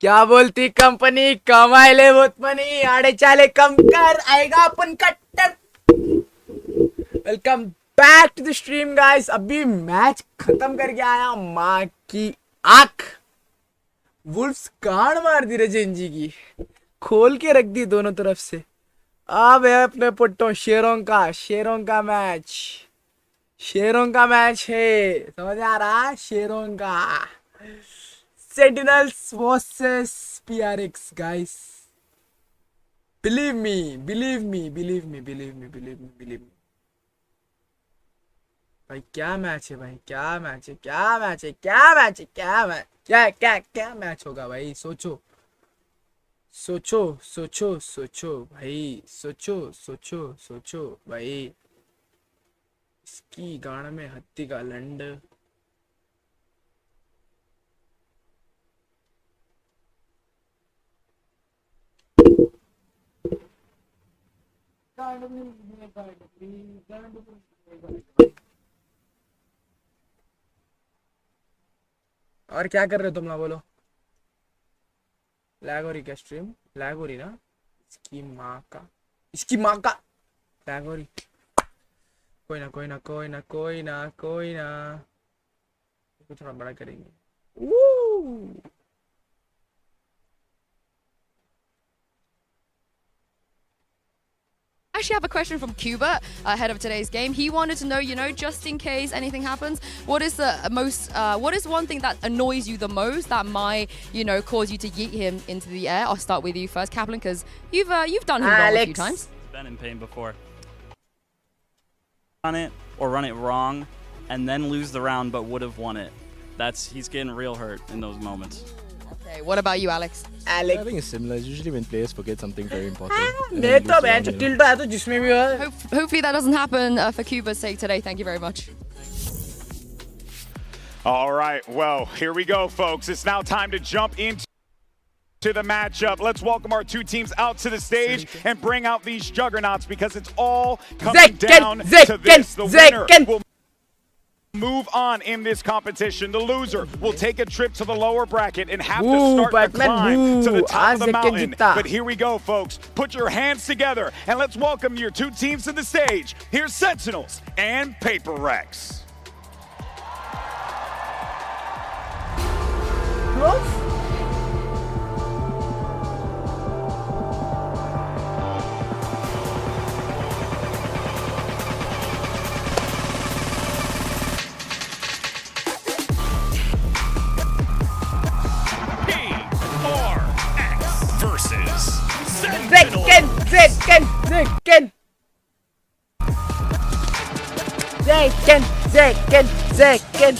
क्या बोलती कंपनी, कमायले बहुत मनी, आड़े चाले कम कर, आएगा अपन कट्टर. Welcome back to the stream guys. अभी मैच खत्म करके आया, माँ की आंख. वुल्फ्स गाड़ मार दी रजेंजी की, खोल के रख दी दोनों तरफ से. अब है अपने पुट्टो शेरों का मैच है, समझ आ रहा. शेरों का Sentinels versus PRX guys. Believe me. भाई क्या मैच है भाई, क्या मैच होगा भाई. सोचो भाई, सोचो भाई. इसकी गाड़ में हत्ती का लंड. और क्या कर रहे हो तुम लोग, बोलो. लैग हो रही क्या स्ट्रीम? लैग हो रही ना. इसकी माँ का लैग हो रही. कोई ना. थोड़ा बड़ा करेंगे. I actually have a question from Cuba ahead of today's game. He wanted to know, just in case anything happens, what is one thing that annoys you the most that might, cause you to yeet him into the air? I'll start with you first, Kaplan, because you've done him wrong a few times. Been in pain before. On it or run it wrong, and then lose the round, but would have won it. He's getting real hurt in those moments. Okay, what about you, Alex? I think it's similar. It's usually when players forget something very important. Hopefully that doesn't happen for Cuba's sake today. Thank you very much. All right, well, here we go, folks. It's now time to jump into the matchup. Let's welcome our two teams out to the stage and bring out these juggernauts because it's all coming down to this. The winner will move on in this competition. The loser will take a trip to the lower bracket and have to start the climb to the top of the mountain. But here we go, folks. Put your hands together and let's welcome your two teams to the stage. Here's Sentinels and Paper Rex. Zekken.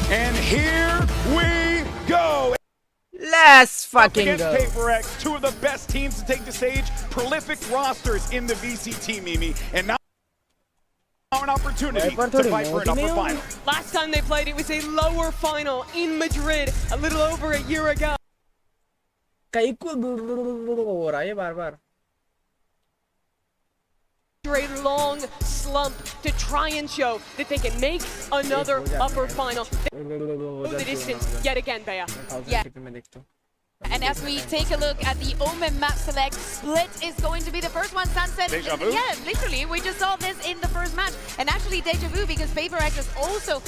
And here we go. Let's fucking go. Paper X, two of the best teams to take the stage, prolific rosters in the VCT, Mimi, and now an opportunity to fight for an upper final. Last time they played, it was a lower final in Madrid a little over a year ago. A long slump to try and show that they can make another upper final. The distance yet again, Bea. Yeah. And as we take a look at the Omen map select, Split is going to be the first one. Sunset, Deja vu? Yeah, literally, we just saw this in the first match. And actually Deja Vu because Paper X has also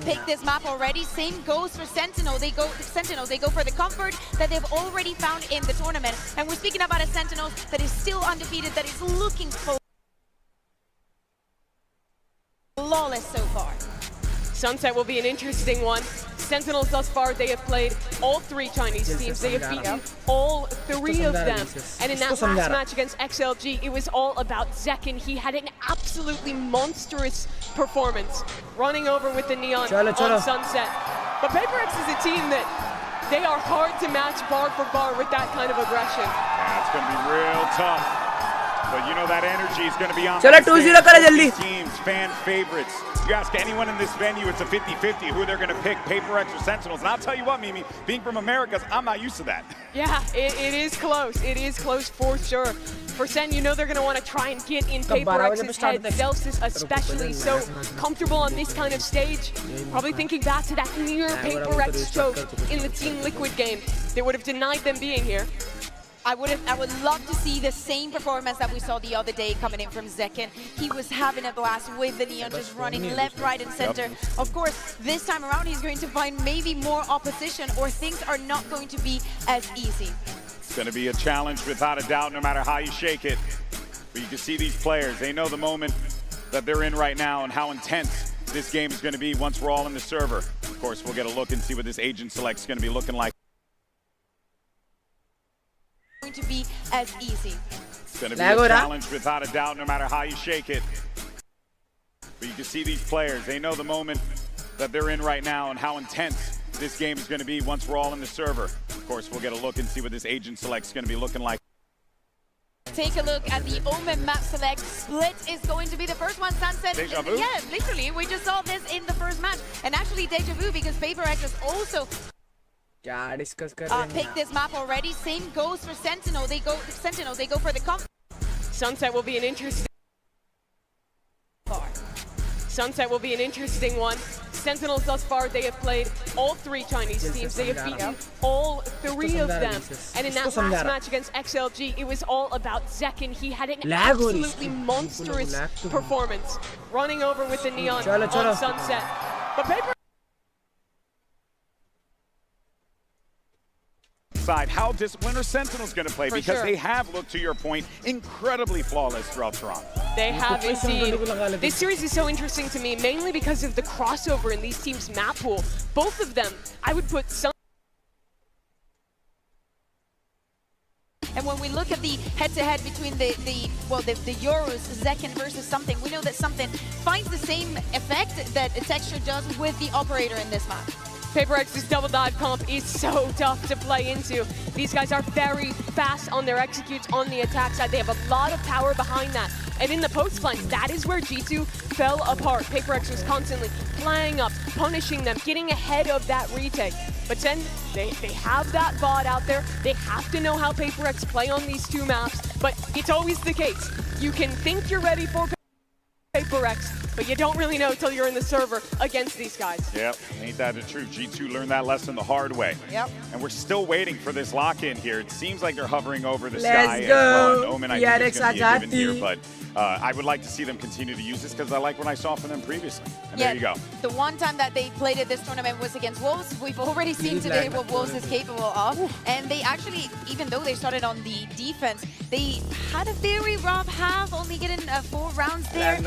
picked this map already. Same goes for Sentinel. They go for the comfort that they've already found in the tournament. And we're speaking about a Sentinel that is still undefeated, that is looking flawless so far. Sunset will be an interesting one. Sentinels thus far, they have played all three Chinese teams. They have beaten all three of them. And in that last match against XLG, it was all about Zekken. He had an absolutely monstrous performance, running over with the Neon on Sunset. But Paper X is a team that they are hard to match bar for bar with that kind of aggression. That's going to be real tough. But you know that energy is going to be on the teams, fan favorites. You ask anyone in this venue, it's a 50-50 who they're going to pick, PaperX or Sentinels. And I'll tell you what, Mimi, being from Americas, I'm not used to that. Yeah, it is close. It is close for sure. For Sen, you know they're going to want to try and get in PaperX's head. Celsius especially so comfortable on this kind of stage. Probably thinking back to that near PaperX choke in the Team Liquid game. They would have denied them being here. I would love to see the same performance that we saw the other day coming in from Zekken. He was having a blast with the Neon, just running left, right, and center. Of course, this time around, he's going to find maybe more opposition, or things are not going to be as easy. It's going to be a challenge without a doubt, no matter how you shake it. But you can see these players, they know the moment that they're in right now and how intense this game is going to be once we're all in the server. Of course, we'll get a look and see what this agent select is going to be looking like. Going to be as easy. It's going to be a challenge without a doubt, no matter how you shake it. But you can see these players, they know the moment that they're in right now and how intense this game is going to be once we're all in the server. Of course, we'll get a look and see what this agent select is going to be looking like. Take a look at the Omen map select. Split is going to be the first one. Sunset. Deja vu? Yeah, literally, we just saw this in the first match. And actually, Deja Vu, because PaperX is also क्या discuss कर रहे हैं picked this map already. Same goes for Sentinel. They go for the comp. Sunset will be an interesting one. Sentinels thus far, they have played all 3 Chinese teams. They have beaten all 3 of them. And in that last match against XLG, it was all about Zekken. He had an absolutely monstrous performance, running over with the Neon on Sunset. But Paper How disciplined are Sentinels going to play? Because they have looked, to your point, incredibly flawless throughout Toronto. They have indeed. This series is so interesting to me, mainly because of the crossover in these teams' map pool. Both of them, I would put some. And when we look at the head-to-head between the Euros, Zekken versus Something, we know that Something finds the same effect that Texture does with the operator in this map. PaperX's double dive comp is so tough to play into. These guys are very fast on their executes on the attack side. They have a lot of power behind that. And in the post flank, that is where G2 fell apart. PaperX was constantly flying up, punishing them, getting ahead of that retake. But then they have that bot out there. They have to know how PaperX play on these 2 maps. But it's always the case. You can think you're ready for PaperX, but you don't really know till you're in the server against these guys. Yep, ain't that the truth? G2 learned that lesson the hard way. Yep. And we're still waiting for this lock-in here. It seems like they're hovering over the Let's sky go. as well. And Omen, I think, is going to be a given Ajati. here, but I would like to see them continue to use this because I like what I saw from them previously. And there you go. The one time that they played at this tournament was against Wolves. We've already seen today what Wolves is capable of. And they actually, even though they started on the defense, they had a very rough half, only getting 4 rounds there,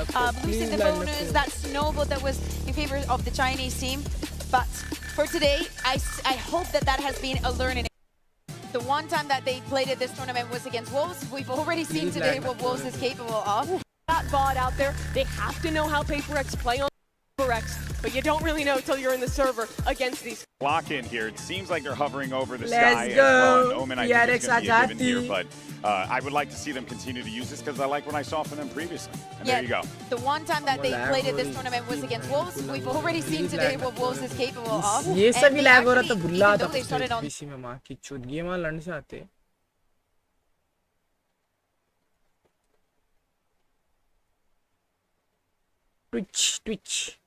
losing the bonus, that snowball that was in favor of the Chinese team. But for today, I hope that has been a learning. The one time that they played at this tournament was against Wolves. We've already seen today what Wolves is capable of. That bot out there, they have to know how PaperX play on PaperX, but you don't really know till you're in the server against these. Lock in here. It seems like they're hovering over the Let's sky as go. well. And Omen, I think, is going to be a given Ajati. here, but I would like to see them continue to use this because I like what I saw from them previously. And there you go. The one time that they played at this tournament was against Wolves. We've already seen today what Wolves is capable of. ये And सभी they lag हो रहा actually, था बुल्ला even था though they started on PC में मां की चूत game आ लड़ने से आते Twitch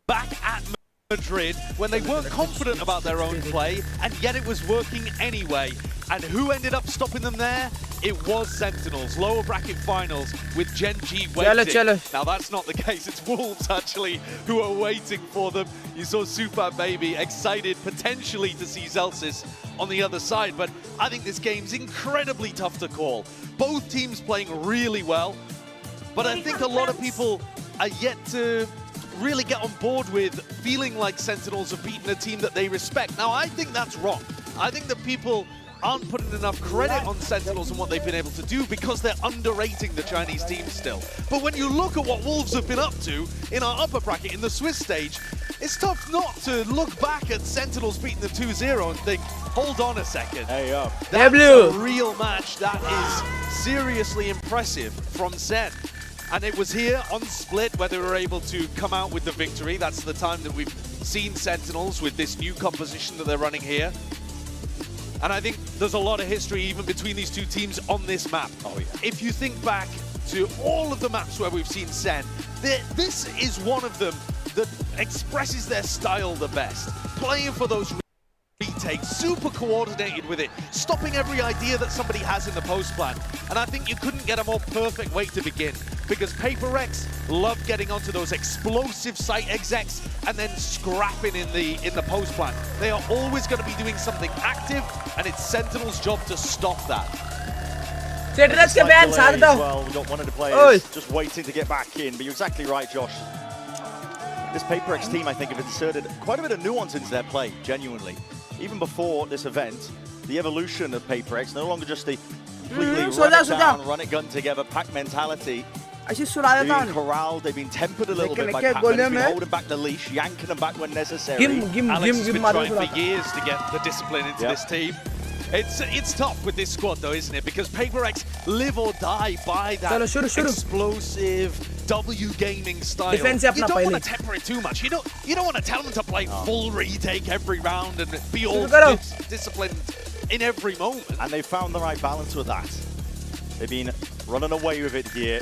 back at Madrid when they weren't confident about their own play, and yet it was working anyway. And who ended up stopping them there? It was Sentinels, lower bracket finals with Gen G waiting. Now that's not the case, it's Wolves actually who are waiting for them. You saw Super Baby excited potentially to see Celsius on the other side, but I think this game's incredibly tough to call. Both teams playing really well, but I think a lot of people are yet to really get on board with feeling like Sentinels have beaten a team that they respect. Now, I think that's wrong. I think that people aren't putting enough credit on Sentinels and what they've been able to do because they're underrating the Chinese team still. But when you look at what Wolves have been up to in our upper bracket, in the Swiss stage, it's tough not to look back at Sentinels beating them 2-0 and think, hold on a second. Hey, up. That's a real match. That is seriously impressive from Zen. And it was here on Split where they were able to come out with the victory. That's the time that we've seen Sentinels with this new composition that they're running here. And I think there's a lot of history even between these two teams on this map. Oh, yeah. If you think back to all of the maps where we've seen Sen, this is one of them that expresses their style the best. Playing for those retakes, super coordinated with it, stopping every idea that somebody has in the post plan. And I think you couldn't get a more perfect way to begin, because PaperX love getting onto those explosive site execs and then scrapping in the post plan. They are always going to be doing something active, and it's Sentinel's job to stop that. Cedric के ban साथ दो. Well, we got one of the players just waiting to get back in, but you're exactly right, Josh. This PaperX team, I think, have inserted quite a bit of nuance into their play, genuinely. Even before this event, the evolution of PaperX, no longer just the completely run it down, run it gun together, pack mentality. They've been corralled, they've been tempered a little bit by Pac-Man, they've been holding back the leash, yanking them back when necessary. Alex has been trying for years to get the discipline into this team. It's tough with this squad though, isn't it? Because PaperX live or die by that explosive W gaming style. You don't want to temper it too much. You don't want to tell them to play full retake every round and be all disciplined in every moment. And they found the right balance with that. They've been running away with it here.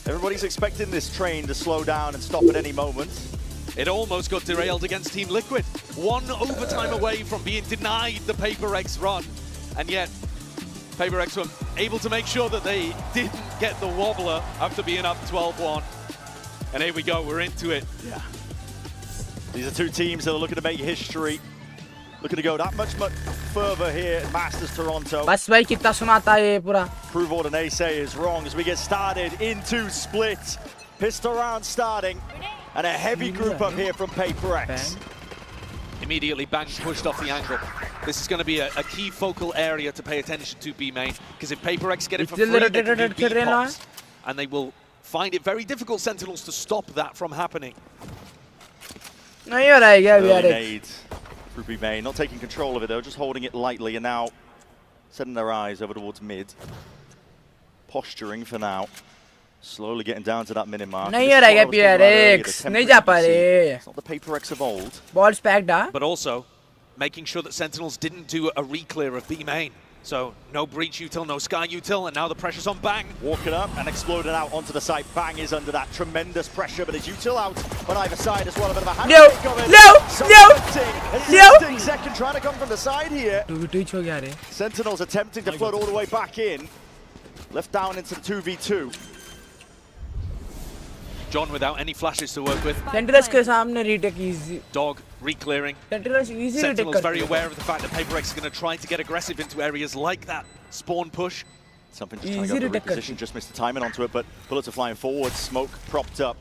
Everybody's expecting this train to slow down and stop at any moment. It almost got derailed against Team Liquid. One overtime away from being denied the PaperX run. And yet, PaperX were able to make sure that they didn't get the wobbler after being up 12-1. And here we go, we're into it. Yeah. These are two teams that are looking to make history. Looking to go that much further here at Masters Toronto. बस भाई कितना सुनाता है ये पूरा. Prove all the naysayers wrong as we get started into Split. Pistol round starting. And a heavy group up here from PaperX. Immediately Bang pushed off the angle. This is going to be a key focal area to pay attention to B main, because if PaperX get it for free, they can do B pops, and they will find it very difficult, Sentinels, to stop that from happening. नहीं हो रहा है क्या यार? Nades through B main, not taking control of it though, just holding it lightly, and now setting their eyes over towards mid. Posturing for now. Slowly getting down to that minute mark. नहीं हो रहा है क्या PRX? नहीं जा पा रहे. It's not the PaperX of old. Balls packed, huh? But also making sure that Sentinels didn't do a re-clear of B main. So no breach util, no sky util, and now the pressure's on Bang. Walking up and exploding out onto the site. Bang is under that tremendous pressure, but his util out on either side as well. A bit of a hand No! Second trying to come from the side here. Sentinels attempting to float all the way back in. Left down into the 2v2. John without any flashes to work with. Sentinels के सामने retake easy. Dog re-clearing. Sentinels easy retake Sentinels very aware of the fact that PaperX is going to try to get aggressive into areas like that spawn push. Something just trying to go to reposition, just missed the timing onto it, but bullets are flying forward. Smoke propped up.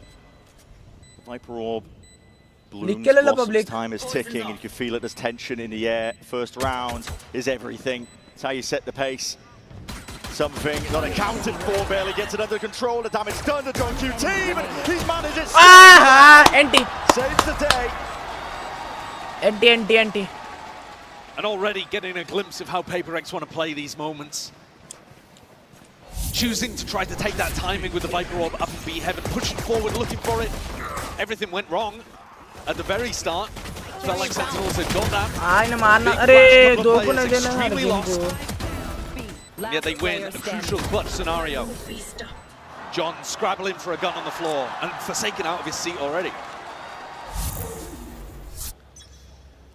Viper Orb blooms, blossoms, time is ticking, and you can feel it. There's tension in the air. First round is everything. It's how you set the pace. Something not accounted for, barely gets it under control. The damage done to John Q team, and he's managed it. Anti. Saves the day. Anti. And already getting a glimpse of how PaperX want to play these moments. Choosing to try to take that timing with the Viper Orb up and B heaven, pushing forward, looking for it. Everything went wrong at the very start. Felt like Sentinels had got that. Extremely lost. And yet they win a crucial clutch scenario. John scrabbling for a gun on the floor and Forsaken out of his seat already.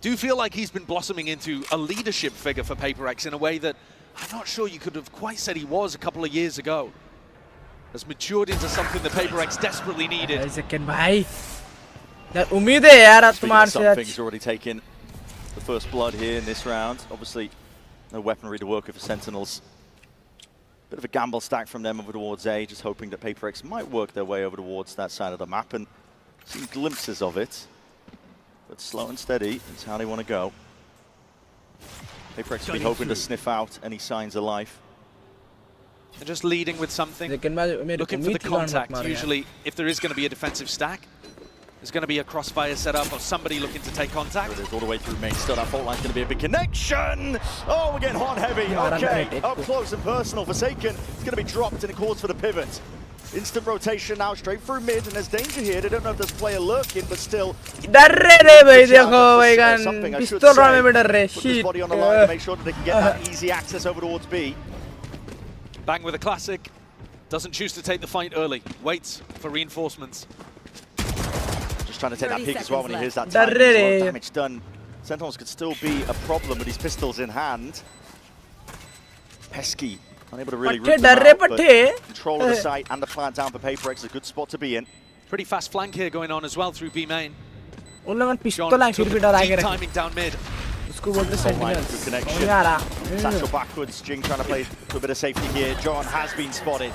Do feel like he's been blossoming into a leadership figure for PaperX in a way that I'm not sure you could have quite said he was a couple of years ago. Has matured into something that PaperX desperately needed. Something's already taken the first blood here in this round. Obviously, no weaponry to work with for Sentinels. Bit of a gamble stack from them over towards A, just hoping that PaperX might work their way over towards that side of the map, and seeing glimpses of it. But slow and steady is how they want to go. PaperX will be hoping to sniff out any signs of life. And just leading with something, looking for the contact. Usually, if there is going to be a defensive stack, there's going to be a crossfire set up or somebody looking to take contact. It is all the way through main. Still, that fault line's going to be a big connection. Oh, we're getting hot and heavy. Okay, up close and personal. Forsaken is going to be dropped, and it calls for the pivot. Instant rotation now, straight through mid, and there's danger here. They don't know if there's player lurking, but still. डर रहे रे भाई देखो भाई gun पिस्तौल round में डर रहे Put his body on the line to make sure that they can get that easy access over towards B. Bang with a classic. Doesn't choose to take the fight early. Waits for reinforcements. Just trying to take that peek as well when he hears that Dar time. re A lot re. of damage done. Sentinels could still be a problem with these pistols in hand. Pesky, unable to really root them out, but control of the site and the plant down for PaperX is a good spot to be in. Pretty fast flank here going on as well through B main. उन लोगों ने John पिस्तौल है फिर took भी a डरा के deep रखे timing down mid. उसको बोलते Good सेंटिनल्स connection. नहीं आ रहा Satchel backwards. Jing trying to play for a bit of safety here. John has been spotted.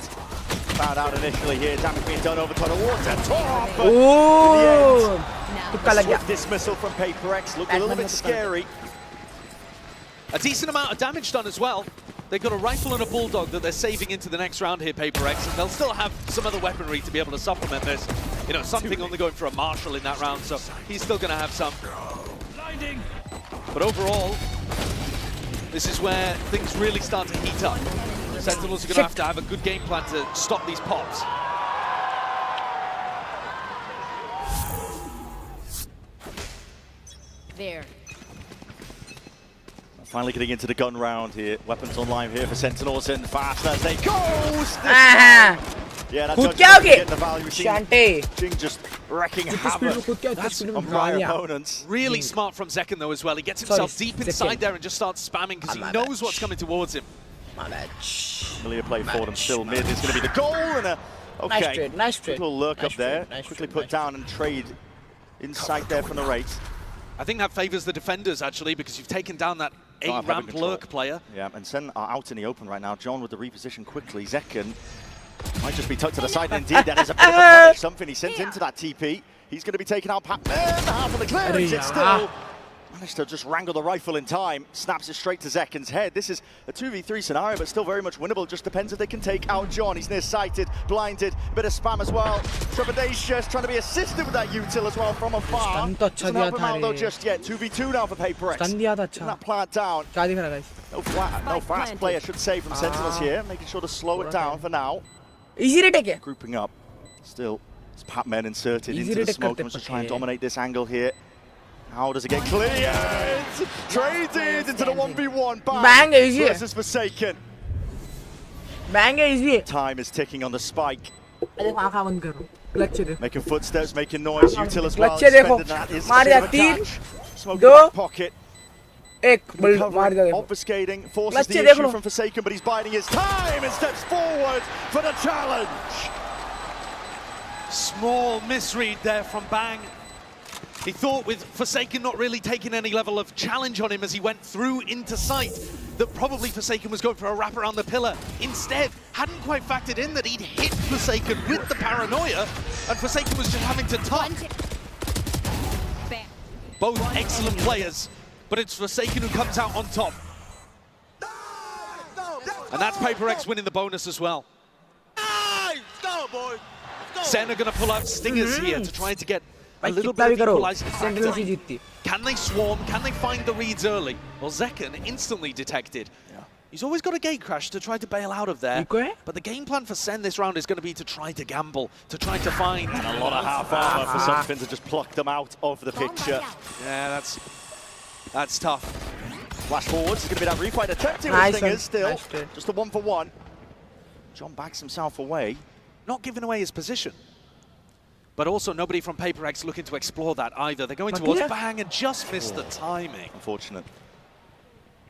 Found out initially here. Damage being done over tunnel water. Top! But oh in तुक्का the लग end, गया swift dismissal from PaperX. Looked a little bit scary. A decent amount of damage done as well. They've got a rifle and a bulldog that they're saving into the next round here, PaperX, and they'll still have some other weaponry to be able to supplement this. You know, something only going for a Marshall in that round, so he's still going to have some. But overall, this is where things really start to heat up. Sentinels are going to have a good game plan to stop these pops. There. Finally getting into the gun round here. Weapons online here for Sentinels and fast as they go! Yeah, that's खुद क्या हो गया? getting the value. We've seen शांटे Jing just wrecking कितने speed में havoc खुद क्या कितने speed में on भाग prior गया opponents. Really smart from Zekken though as well. He gets himself Sorry, deep inside Zekken. there and just starts spamming because he My knows bad. what's coming towards him. my bad Clear play for them still. Mid is going to be the goal and a okay. nice trade Little lurk nice up there. trade, nice Quickly trade, put nice down and trade inside there from the race. I think that favours the defenders actually because you've taken down that Don't have having A-ramp control. lurk player. Yeah, and Sen are out in the open right now. John with the reposition quickly. Zekken might just be tucked to the side. Indeed, that is a bit of a punish. Something he sent into that TP. He's going to be taking out Pat-Man. Half of the clearance. It's still managed to just wrangle the rifle in time. Snaps it straight to Zekken's head. This is a 2v3 scenario, but still very much winnable. Just depends if they can take out John. He's near-sighted, blinded. Bit of spam as well. Trepidatious trying to be assisted with that util as well from afar. Stun तो अच्छा Doesn't दिया help him था out though रे just yet. 2v2 now for PaperX. Stun दिया था Getting अच्छा that plant down. क्या दिख रहा है guys No fast play, I should say, from Sentinels here. Making sure to slow it down for now. Easy rate है क्या Grouping up. Still, it's Pat-Men inserted Easy into the retake smoke. करते Wants to try and पक्के। dominate this angle here. How does it get cleared? Traded into the 1v1. Bang, easy है Versus Forsaken. Bang है easy है Time is ticking on the spike. अरे आँख बंद करो clutch देखो Making footsteps, making noise. Util as well. Clutch देखो। Spending that is मार a bit दिया, of a तीन, catch. Smoking दो, back pocket. एक बुल मार दिया देखो Obfuscating, forces Clutch the देखो issue low. from Forsaken, but he's biding his time and steps forward for the challenge. Small misread there from Bang. He thought with Forsaken not really taking any level of challenge on him as he went through into sight, that probably Forsaken was going for a wrap around the pillar. Instead, hadn't quite factored in that he'd hit Forsaken with the paranoia, and Forsaken was just having to tuck. Both excellent players, but it's Forsaken who comes out on top. And that's PaperX winning the bonus as well. Sen are going to pull out stingers here to try to get a little bit of equalizing factor. Can they swarm? Can they find the reads early? Well, Zekken instantly detected. He's always got a gate crash to try to bail out of there. But the game plan for Sen this round is going to be to try to gamble, to try to find... And a lot of half armor for something to just pluck them out of the picture. Yeah, that's tough. Flash forwards, it's going to be that refight attempting with stingers still. Just a 1-for-1. John backs himself away. Not giving away his position. But also nobody from PaperX looking to explore that either. They're going towards Bang and just missed the timing. Unfortunate.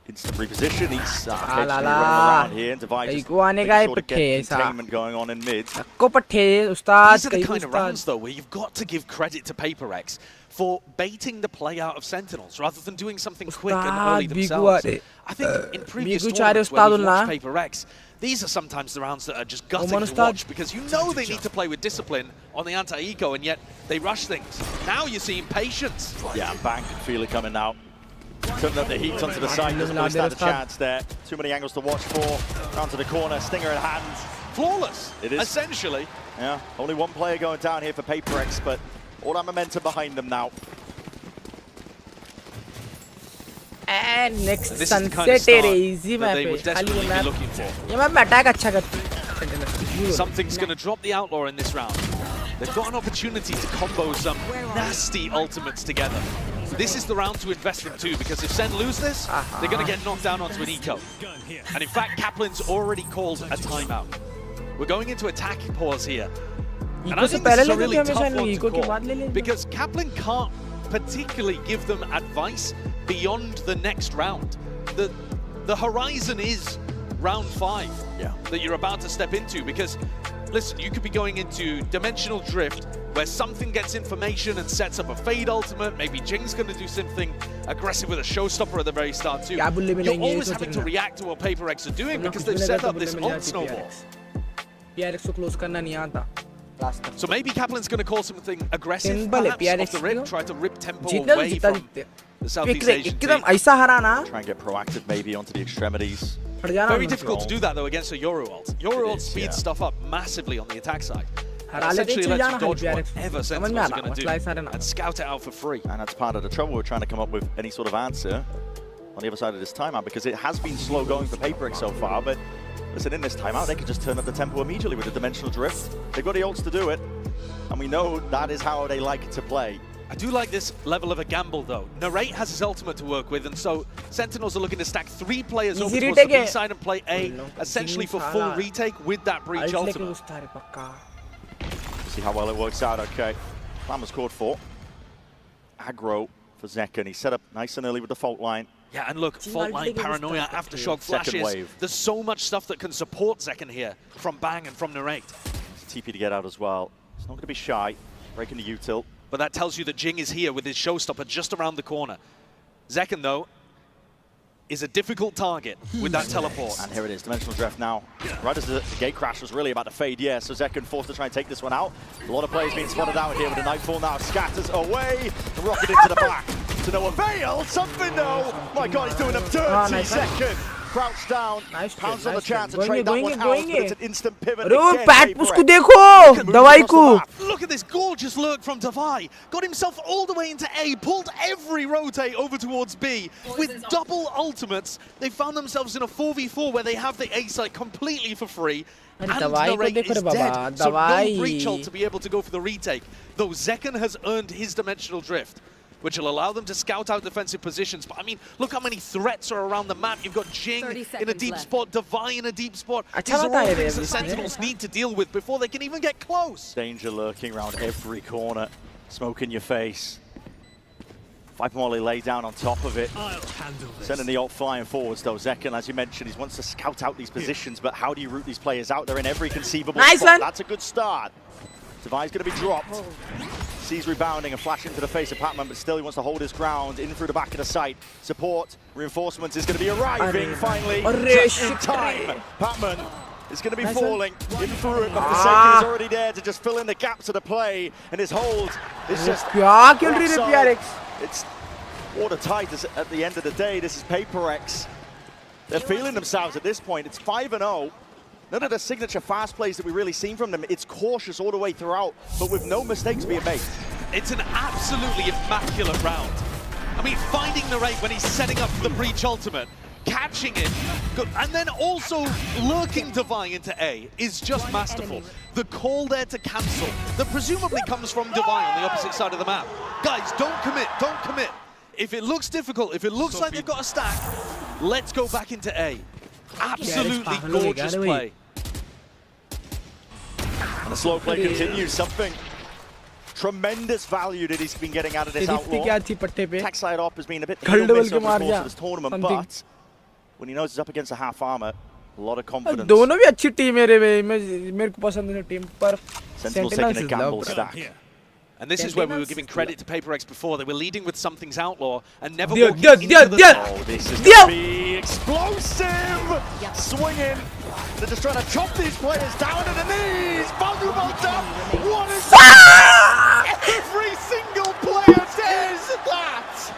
Instant reposition. He's running around here and devices. Making sure to get containment going on in mid. These are the kind of rounds though where you've got to give credit to PaperX for baiting the play out of Sentinels rather than doing something quick and early themselves. I think in previous tournaments where we've watched PaperX, these are sometimes the rounds that are just gutting to watch because you know they need to play with discipline on the anti-eco and yet they rush things. Now you're seeing patience. Yeah, Bang can feel it coming out. Turning up the heat onto the side, doesn't really stand a chance there. Too many angles to watch for. Down to the corner, stinger in hand. Flawless, it is. Essentially. Yeah, only one player going down here for PaperX, but all that momentum behind them now. And next this sunset is the kind of start easy that map they would desperately be looking for. ये map में attack अच्छा करती है Something's going to drop the Outlaw in this round. They've got an opportunity to combo some nasty ultimates together. This is the round to invest in too, because if Sen lose this, they're going to get knocked down onto an eco. And in fact, Kaplan's already called a timeout. We're going into attack pause here. And I think this is a really tough one to call, because Kaplan can't particularly give them advice beyond the next round. The horizon is round 5 that you're about to step into, because listen, you could be going into Dimensional Drift, where something gets information and sets up a Fade ultimate. Maybe Jing's going to do something aggressive with a Showstopper at the very start too. You're always having to react to what Paper X are doing, because they've set up this ult snowball. So maybe Kaplan's going to call something aggressive, perhaps off the rip, try to rip tempo away from the Southeast Asian team. Try and get proactive maybe onto the extremities. Very difficult to do that though against a Yoru ult. Yoru ult speeds stuff up massively on the attack side. Essentially lets you dodge whatever Sentinels are going to do and scout it out for free. And that's part of the trouble. We're trying to come up with any sort of answer on the other side of this timeout, because it has been slow going for Paper X so far, but listen, in this timeout, they could just turn up the tempo immediately with the Dimensional Drift. They've got the ults to do it, and we know that is how they like to play. I do like this level of a gamble though. Narrate has his ultimate to work with, and so Sentinels are looking to stack 3 players over towards the B side and play A, essentially for full retake with that Breach ultimate. See how well it works out, okay. Plan was called for. Aggro for Zekken. He set up nice and early with the fault line. Yeah, and look, fault line, paranoia, aftershock flashes. There's so much stuff that can support Zekken here from Bang and from Narrate. TP to get out as well. He's not going to be shy. Breaking the U-tilt. But that tells you that Jing is here with his Showstopper just around the corner. Zekken, though, is a difficult target with that teleport. And here it is, Dimensional Drift now. Right as the gate crash was really about to fade, so Zekken forced to try and take this one out. A lot of players being spotted out here with the Nightfall now. Scatters away, and rocket into the back. To no avail, something though. My God, he's doing a dirty second. Crouch down, pounds on the chance to trade that one out, but it's an instant pivot again. Look at this gorgeous lurk from Davai. Got himself all the way into A, pulled every rotate over towards B. With double ultimates, they found themselves in a 4v4 where they have the A site completely for free. And Narrate is dead, so no Breach ult to be able to go for the retake. Though Zekken has earned his Dimensional Drift, which will allow them to scout out defensive positions. But I mean, look how many threats are around the map. You've got Jing in a deep spot, Davai in a deep spot. These are all things that Sentinels need to deal with before they can even get close. Danger lurking around every corner. Smoke in your face. Viper Molly lay down on top of it. Sending the ult flying forwards though. Zekken, as you mentioned, he wants to scout out these positions, but how do you root these players out? They're in every conceivable spot. That's a good start. Davai's going to be dropped. Sees rebounding and flash into the face of Patman, but still he wants to hold his ground in through the back of the site. Support, reinforcements is going to be arriving finally, just in time. Patman is going to be falling in through it, but Forsaken is already there to just fill in the gaps of the play, and his hold is just it's watertight at the end of the day. This is Paper X. They're feeling themselves at this point. It's 5-0. None of the signature fast plays that we've really seen from them. It's cautious all the way throughout, but with no mistakes being made. It's an absolutely immaculate round. I mean, finding Narrate when he's setting up the Breach ultimate, catching it, and then also lurking Davai into A is just masterful. The call there to cancel that presumably comes from Davai on the opposite side of the map. Guys, don't commit, don't commit. If it looks difficult, if it looks like they've got a stack, let's go back into A. Absolutely gorgeous play. And the slow play continues. Something tremendous value that he's been getting out of this Outlaw. Tech side op has been a bit hit or miss over the course of this tournament, but when he knows he's up against a half armor, a lot of confidence. Sentinels taking a gamble stack. And this is where we were giving credit to Paper X before. They were leading with Something's Outlaw and never walking into the... Oh, this is going to be explosive! Swinging. They're just trying to chop these players down to the knees. Vulnerable up. What is that? Every single player says that.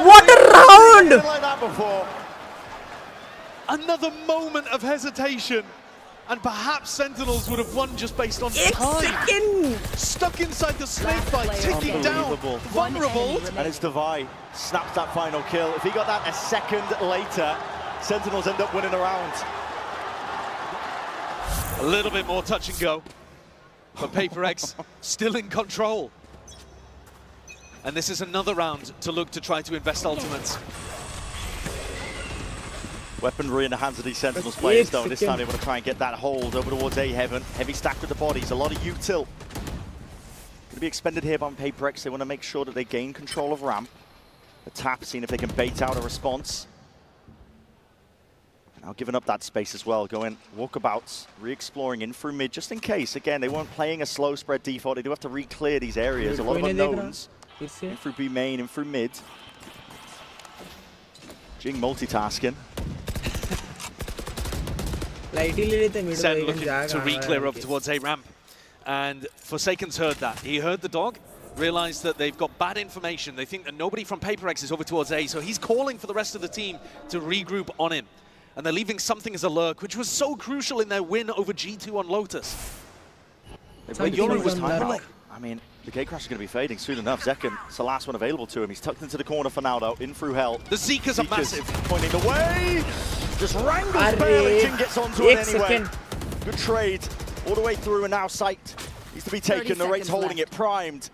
What a round! Like that before. Another moment of hesitation. And perhaps Sentinels would have won just based on time. Stuck inside the snake bite, ticking down, vulnerable. And it's Davai snaps that final kill. If he got that a second later, Sentinels end up winning the round. A little bit more touch and go. But PaperX still in control. And this is another round to look to try to invest ultimates. Weaponry in the hands of these Sentinels players, though. This time they want to try and get that hold over towards A Heaven. Heavy stack with the bodies, a lot of util. Going to be expended here by PaperX. They want to make sure that they gain control of ramp. The tap, seeing if they can bait out a response. Now giving up that space as well, going walkabouts, re-exploring in through mid, just in case. Again, they weren't playing a slow spread default. They do have to re-clear these areas. A lot of unknowns. In through B main, in through mid. Jing multitasking. Sen looking to re-clear over towards A ramp. And Forsaken's heard that. He heard the dog, realized that they've got bad information. They think that nobody from PaperX is over towards A, so he's calling for the rest of the team to regroup on him. And they're leaving something as a lurk, which was so crucial in their win over G2 on Lotus. Yuri was time. I mean, the Gatecrash is going to be fading soon enough. Zekken, it's the last one available to him. He's tucked into the corner for now, though, in through hell. The Zekas are massive. Pointing the way. Just wrangles barely. Jing gets onto it anyway. Good trade all the way through, and now sight needs to be taken. The rate's holding it primed.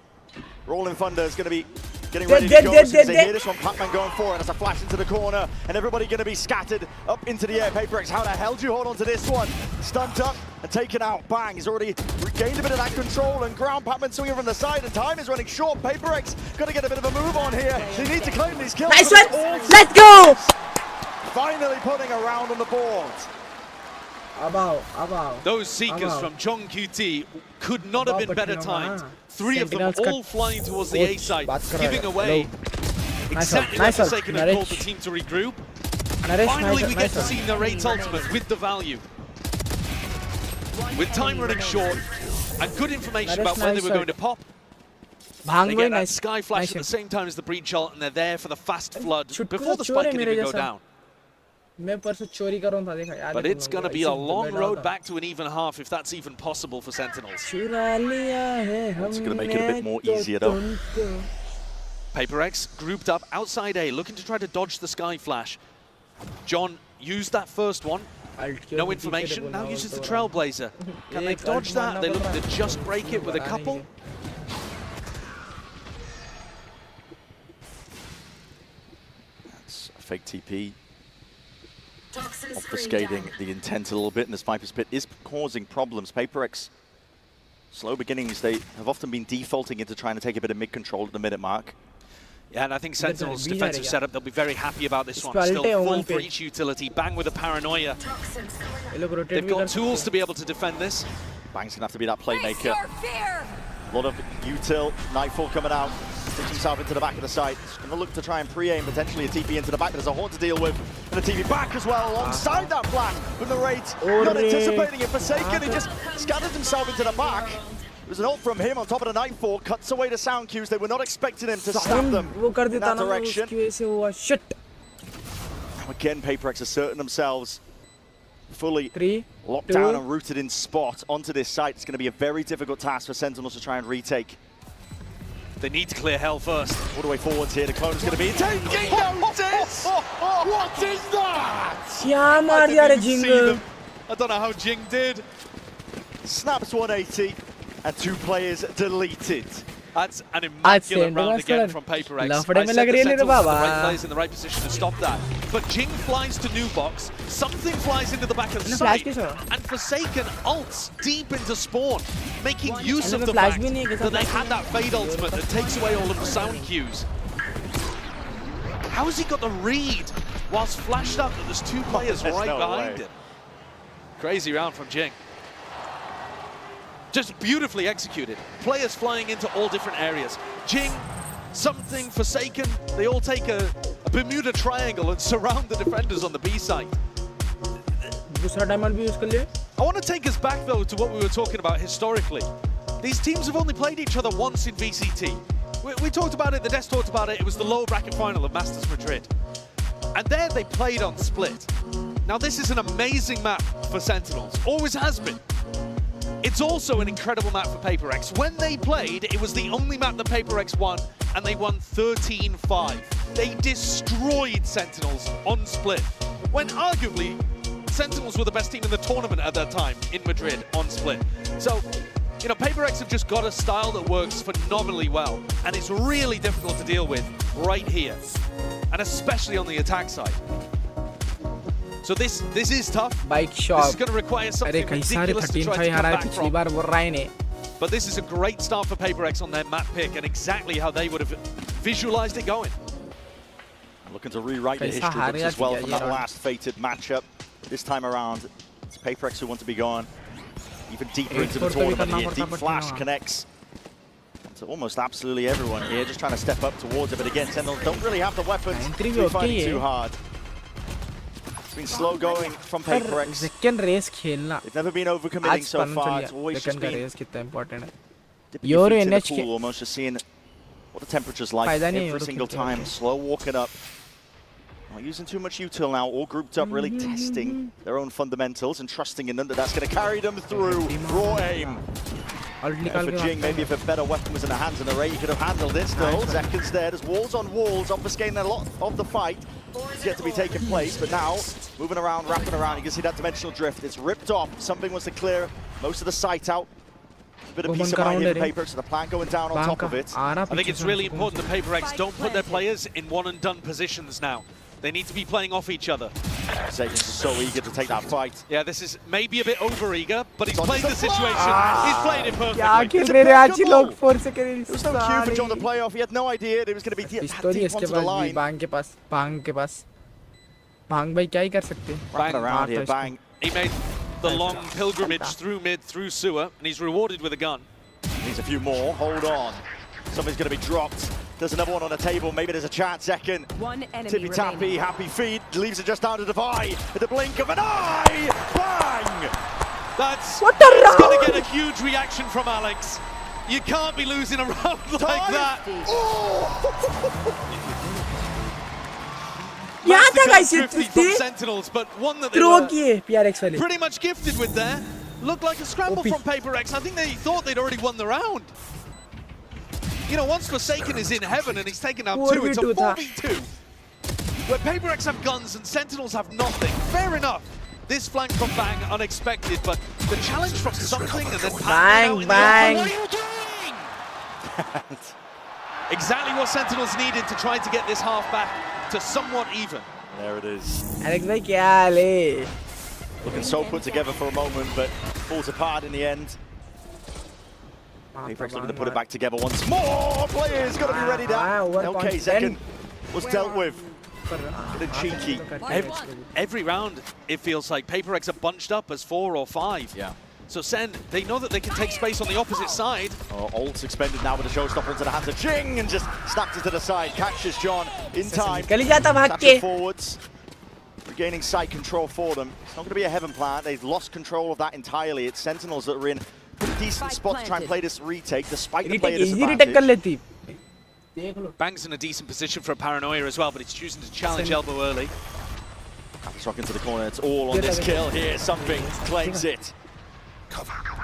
Rolling Thunder is going to be getting ready to go. As soon as they hear this one, Pac-Man going for it. As a flash into the corner, and everybody going to be scattered up into the air. PaperX, how the hell do you hold on to this one? Stumped up and taken out. Bang, he's already regained a bit of that control, and ground Pac-Man swinging from the side, and time is running short. PaperX got to get a bit of a move on here. They need to claim these kills. Nice one! Let's go! Finally putting a round on the board. Those Seekers from Chong QT could not have been better timed. 3 of them all flying towards the A side, giving away exactly what Forsaken had called the team to regroup. And finally we get to see Narrate's ultimate with the value. With time running short and good information about when they were going to pop. They get that Sky Flash at the same time as the Breach Ult, and they're there for the fast flood before the spike can even go down. But it's going to be a long road back to an even half, if that's even possible for Sentinels. It's going to make it a bit more easier, though. PaperX grouped up outside A, looking to try to dodge the Sky Flash. John used that first one. No information, now uses the Trailblazer. Can they dodge that? They look to just break it with a couple. That's a fake TP. Obfuscating the intent a little bit, and this Viper's Pit is causing problems. PaperX, slow beginnings, they have often been defaulting into trying to take a bit of mid-control at the minute mark. Yeah, and I think Sentinel's defensive setup, they'll be very happy about this one. Still full breach utility, Bang with a paranoia. They've got tools to be able to defend this. Bang's going to have to be that playmaker. A lot of util, Nightfall coming out, sticks himself into the back of the site. He's going to look to try and pre-aim potentially a TP into the back, but there's a Horde to deal with. And a TP back as well, alongside that plan from the Wraith. Not anticipating it, Forsaken, he just scattered himself into the back. There's an ult from him on top of the Nightfall, cuts away the sound cues. They were not expecting him to stab them in that direction. Again, PaperX asserting themselves fully locked down and rooted in spot onto this site. It's going to be a very difficult task for Sentinels to try and retake. They need to clear hell first. All the way forwards here, the clone is going to be taking notice! What is that? I don't know how Jing did. Snaps 180 and 2 players deleted. That's an immaculate round again from PaperX. I said the Sentinels in the right place in the right position to stop that. But Jing flies to new box, something flies into the back of the site, and Forsaken ults deep into spawn, making use of the fact that they had that Fade ultimate that takes away all of the sound cues. How has he got the read whilst flashed up that there's 2 players right behind him? Crazy round from Jing. Just beautifully executed. Players flying into all different areas. Jing, something, Forsaken, they all take a Bermuda Triangle and surround the defenders on the B side. I want to take us back though to what we were talking about historically. These teams have only played each other once in VCT. We talked about it, the Des talked about it, it was the lower bracket final of Masters Madrid. And there they played on Split. Now this is an amazing map for Sentinels, always has been. It's also an incredible map for PaperX. When they played, it was the only map that PaperX won, and they won 13-5. They destroyed Sentinels on Split, when arguably Sentinels were the best team in the tournament at that time in Madrid on split. So, you know, PaperX have just got a style that works phenomenally well, and it's really difficult to deal with right here, and especially on the attack side. So this is tough. Bike This is shop. going to require something अरे कई सारे ridiculous to 13 try to 5 come हारा है back पिछली from. बार बोल रहा है ने. But this is a great start for PaperX on their map pick, and exactly how they would have visualized it going. Looking to rewrite the Kaisa history books हारेगा as well क्या from ये that round? last fated matchup. This time around, it's PaperX who want to be gone even deeper into the 8-4 तो भी tournament करना here. पड़ता Deep है Flash वहाँ. connects to almost absolutely everyone here, just trying to step up towards it. But again, Sentinels don't really have the weapons to Entry be भी fighting okay too है. hard. It's been slow going from PaperX. Second race खेलना They've never been overcommitting आज so पता far. It's चल always गया just second का been race कितना important है. dipping your Euro feet in the NH pool, almost just seeing what the temperature's like फायदा नहीं है every Euro single खेलते time. हुए. Slow walking up. Not using too much util now, all grouped up, really testing their own fundamentals and trusting in them that that's going to carry them through. Raw aim. Alt For निकाल के Jing, maybe if a better weapon was in the hands of the Ray, he could have handled it still. Seconds there, there's walls on walls, obfuscating a lot of the fight. It's yet to be taking place, but now, moving around, wrapping around, you can see that dimensional drift. It's ripped off. Something wants to clear most of the sight out. A bit of peace of mind here for Paper, so the plan going down on top of it. I think it's really important that PaperX don't put their players in one-and-done positions now. They need to be playing off each other. Sagan's so eager to take that fight. Yeah, this is maybe a bit over-eager, but he's played the situation. He's played it क्या perfectly. खेल रहे हैं आज ये लोग 4 second. There was no cue for John to play off. He had no idea that it was going to be that पिस्तौल ही deep इसके onto the पास भी line. बांग के पास भांग भाई क्या ही कर सकते हैं. Wrapping around मारता here, इसको. bang. He made the long pilgrimage through mid, through sewer, and he's rewarded with a gun. Needs a few more. Hold on. Something's going to be dropped. There's another one on the table. Maybe there's a chance. Second. One enemy Tippy tappy, remaining. happy feet. Leaves it just down to Defy. At the blink of an eye. Bang! That's What the it's going round? to get a huge reaction from Alex. You can't be losing a round like that. क्या था Massacre guys ये drifting from थे Sentinels, but one that they throw were किए PRX वाले. pretty much gifted with there. Looked like a scramble OP. from PaperX. I think they thought they'd already won the round. You know, once Forsaken is in heaven and he's taken out 2, it's a 4v2 था. 4v2. Where PaperX have guns and Sentinels have nothing. Fair enough. This flank from Bang, unexpected, but the challenge from something and then Bang, bang. What are you doing? Exactly what Sentinels needed to try to get this half back to somewhat even. There it is. Alex भाई क्या हाल है? Looking so put together for a moment, but falls apart in the end. PaperX looking to put it back together once more. Players got to be ready now. Okay, second was dealt with. Getting cheeky. Every round, it feels like PaperX are bunched up as 4 or 5. Yeah. So Sen, they know that they can take space on the opposite side. Ult's expended now with the showstopper into the hands of Jing and just snapped it to the side. Catches John in time. निकल ही जाता भाग Taps it के. forwards. Regaining site control for them. It's not going to be a heaven plant. They've lost control of that entirely. It's Sentinels that are in a pretty decent spot to try and play this retake despite the player easy retake कर disadvantage. लेती. Bang's in a decent position for a paranoia as well, but he's choosing to challenge elbow early. Struck into the corner. It's all on this kill here. Something claims it.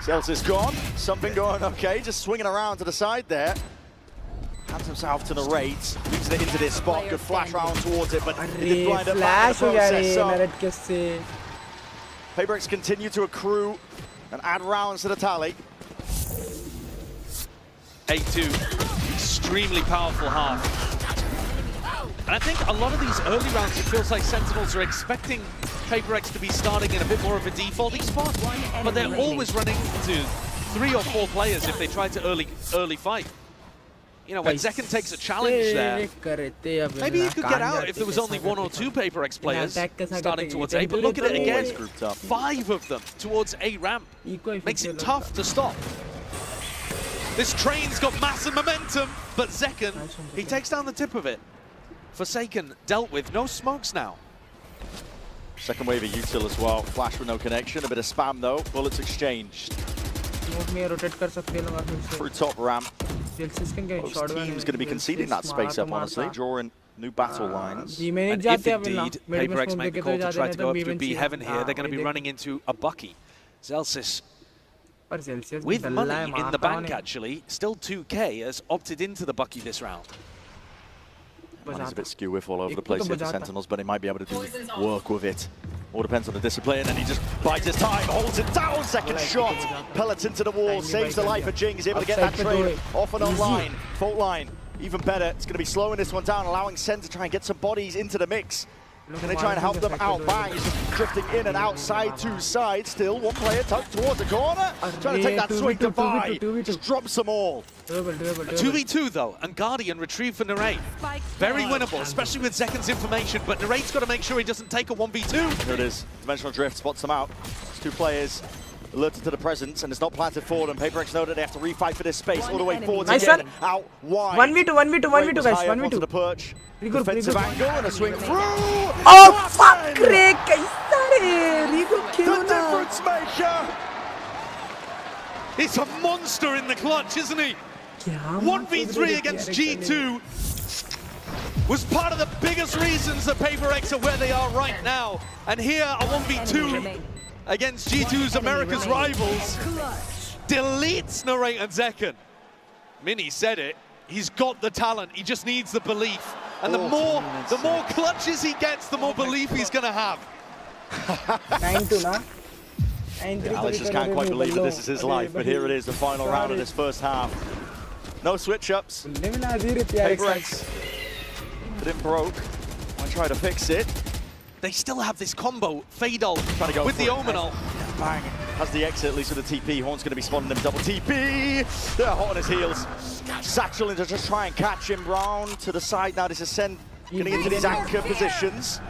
Celsius gone. Something going okay. Just swinging around to the side there. Hands himself to the raids. Leaves it into this spot. Good flash round towards it, but he did blind up back in flash the हो गया process. रे So merit के उससे. PaperX continue to accrue and add rounds to the tally. 8-2, extremely powerful half. And I think a lot of these early rounds, it feels like Sentinels are expecting PaperX to be starting in a bit more of a defaulting spot, but they're always running into 3 or 4 players if they try to early fight. You know, when Zekken takes a challenge there, maybe he could get out if there was only 1 or 2 PaperX players starting towards A, but look at it again, 5 of them towards A ramp. Makes it tough to stop. This train's got massive momentum, but Zekken, he takes down the tip of it. Forsaken dealt with, no smokes now. Second wave of util as well. Flash with no connection, a bit of spam though. Bullets exchanged. Through top ramp. Both teams going to be conceding that space up, honestly, drawing new battle lines. And if indeed PaperX make the call to try to go up through B heaven here, they're going to be running into a Bucky. Zelsis, with money in the bank actually, still 2K, has opted into the Bucky this round. Money's a bit skew with all over the place here for Sentinels, but they might be able to do work with it. All depends on the discipline, and he just bides his time, holds it down, second shot. Pellets into the wall, saves the life of Jing. He's able to get that trade off and online. Fault line, even better. It's going to be slowing this one down, allowing Sen to try and get some bodies into the mix. Can they try and help them out? Bang, he's just drifting in and out, side to side. Still one player tucked towards the corner. Trying to take that swing to Vi. Just drops them all. 2v2 though, and Guardian retrieve for Narrate. Very winnable, especially with Zeken's information, but Narrate's got to make sure he doesn't take a 1v2. Here it is. Dimensional Drift spots them out. It's two players alerted to the presence, and it's not planted forward, and PaperX know that they have to refight for this space all the way forward again. Out wide. 1v2 guys, 1v2. The perch. Defensive angle and a swing through. Oh fuck रे कैसा रे Rigo क्यों The difference maker. He's a monster in the clutch, isn't he? 1v3 against G2 was part of the biggest reasons that PaperX are where they are right now. And here, a 1v2 against G2's America's rivals deletes Narrate and Zeken. Mini said it. He's got the talent. He just needs the belief. And the more clutches he gets, the more belief he's going to have. 9-2 na? Alex just can't quite believe that this is his life, but here it is, the final round of this first half. No switch-ups. PaperX didn't broke. I try to fix it. They still have this combo, Fadol with the Omenal. Bang, has the exit, at least with the TP. Horn's going to be spawning him double TP. They're hot on his heels. Satchel in to just try and catch him. Brown to the side now. This is Sen getting into these anchor positions.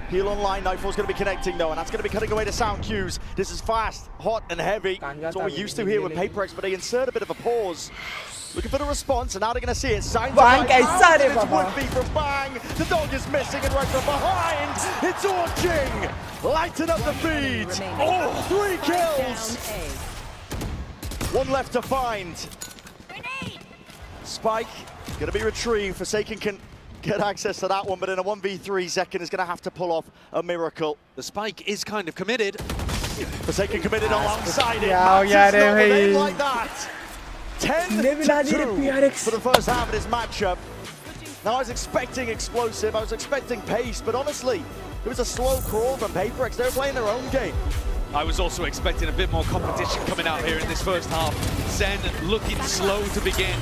Heal online, Nightfall's going to be connecting though, and that's going to be cutting away the sound cues. This is fast, hot, and heavy. That's what we're used to here with PaperX, but they insert a bit of a pause. Looking for the response, and now they're going to see it. Signs Bang, it would be from Bang. The dog is missing, and right from behind, it's Orching. Lighten up the feed. Oh, 3 kills. One left to find. Spike going to be retrieved. Forsaken can get access to that one, but in a 1v3, Zeken is going to have to pull off a miracle. The Spike is kind of committed. Forsaken committed alongside it. Yeah, like that. 10-2 for the first half of this matchup. Now I was expecting explosive, I was expecting pace, but honestly, it was a slow crawl from PaperX. They were playing their own game. I was also expecting a bit more competition coming out here in this first half. Zen looking slow to begin.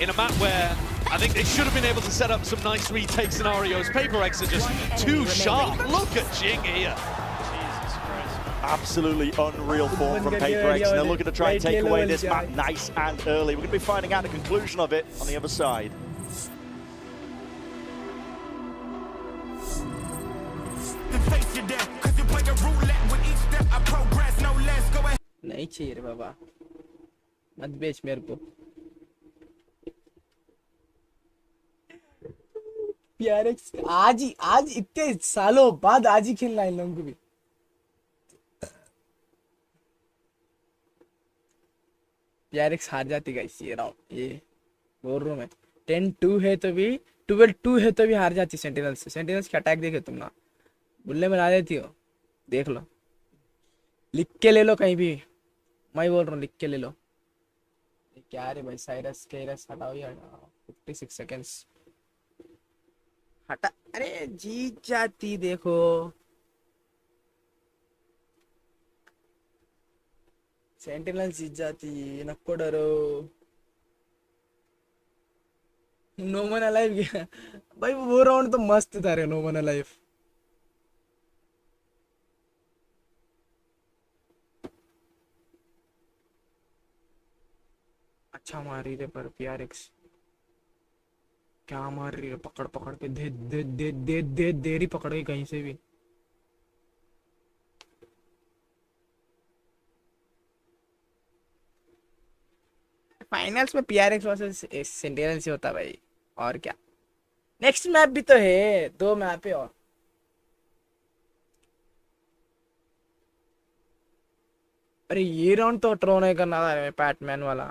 In a map where I think they should have been able to set up some nice retake scenarios. PaperX are just too sharp. Look at Jing here. Absolutely unreal form from PaperX, and they're looking to try and take away this map nice and early. We're going to be finding out the conclusion of it on the other side. नहीं चाहिए रे बाबा मत बेच मेरे को PRX आज इतने सालों बाद आज ही खेलना है इन लोगों को भी PRX हार जाती गाइस ये राउंड ये बोल रहा हूं मैं 10-2 है तो भी 12-2 है तो भी हार जाती सेंटिनल्स की अटैक देखे तुम ना बुल्ले में ला देती हो देख लो लिख के ले लो कहीं भी मैं बोल रहा हूँ लिख के ले लो क्या रे भाई साइरस केरस हटाओ यार 56 सेकंड्स हटा अरे जीत जाती देखो सेंटिनल जीत जाती नको डरो नो मन अलाइव गया भाई वो राउंड तो मस्त था रे नो मन अलाइव अच्छा मार रही रे पर PRX क्या मार रही है पकड़ के दे रही पकड़ के कहीं से भी फाइनल्स में PRX वर्सेस सेंटिनल से होता भाई और क्या नेक्स्ट मैप भी तो है 2 मैप है और अरे ये राउंड तो ट्रो नहीं करना था पैटमैन वाला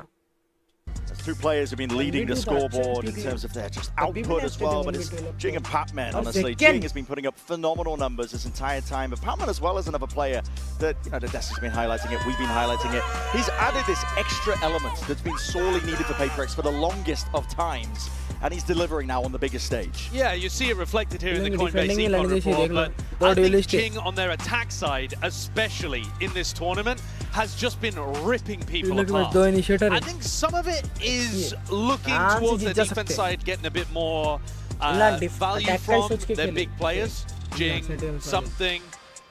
Two players have been leading the scoreboard in terms of their just output as well, but it's Jing and Patman, honestly. Jing has been putting up phenomenal numbers this entire time, but Patman as well as another player that, you know, the Desk has been highlighting it, we've been highlighting it. He's added this extra element that's been sorely needed for PaperX for the longest of times, and he's delivering now on the biggest stage. Yeah, you see it reflected here in the Coinbase defending Econ he report, लगने but I think realistic. Jing on their attack side, especially in this tournament, has just been ripping people apart. I think some of it is looking towards the defense side, getting a bit more value from their big players. Jing, something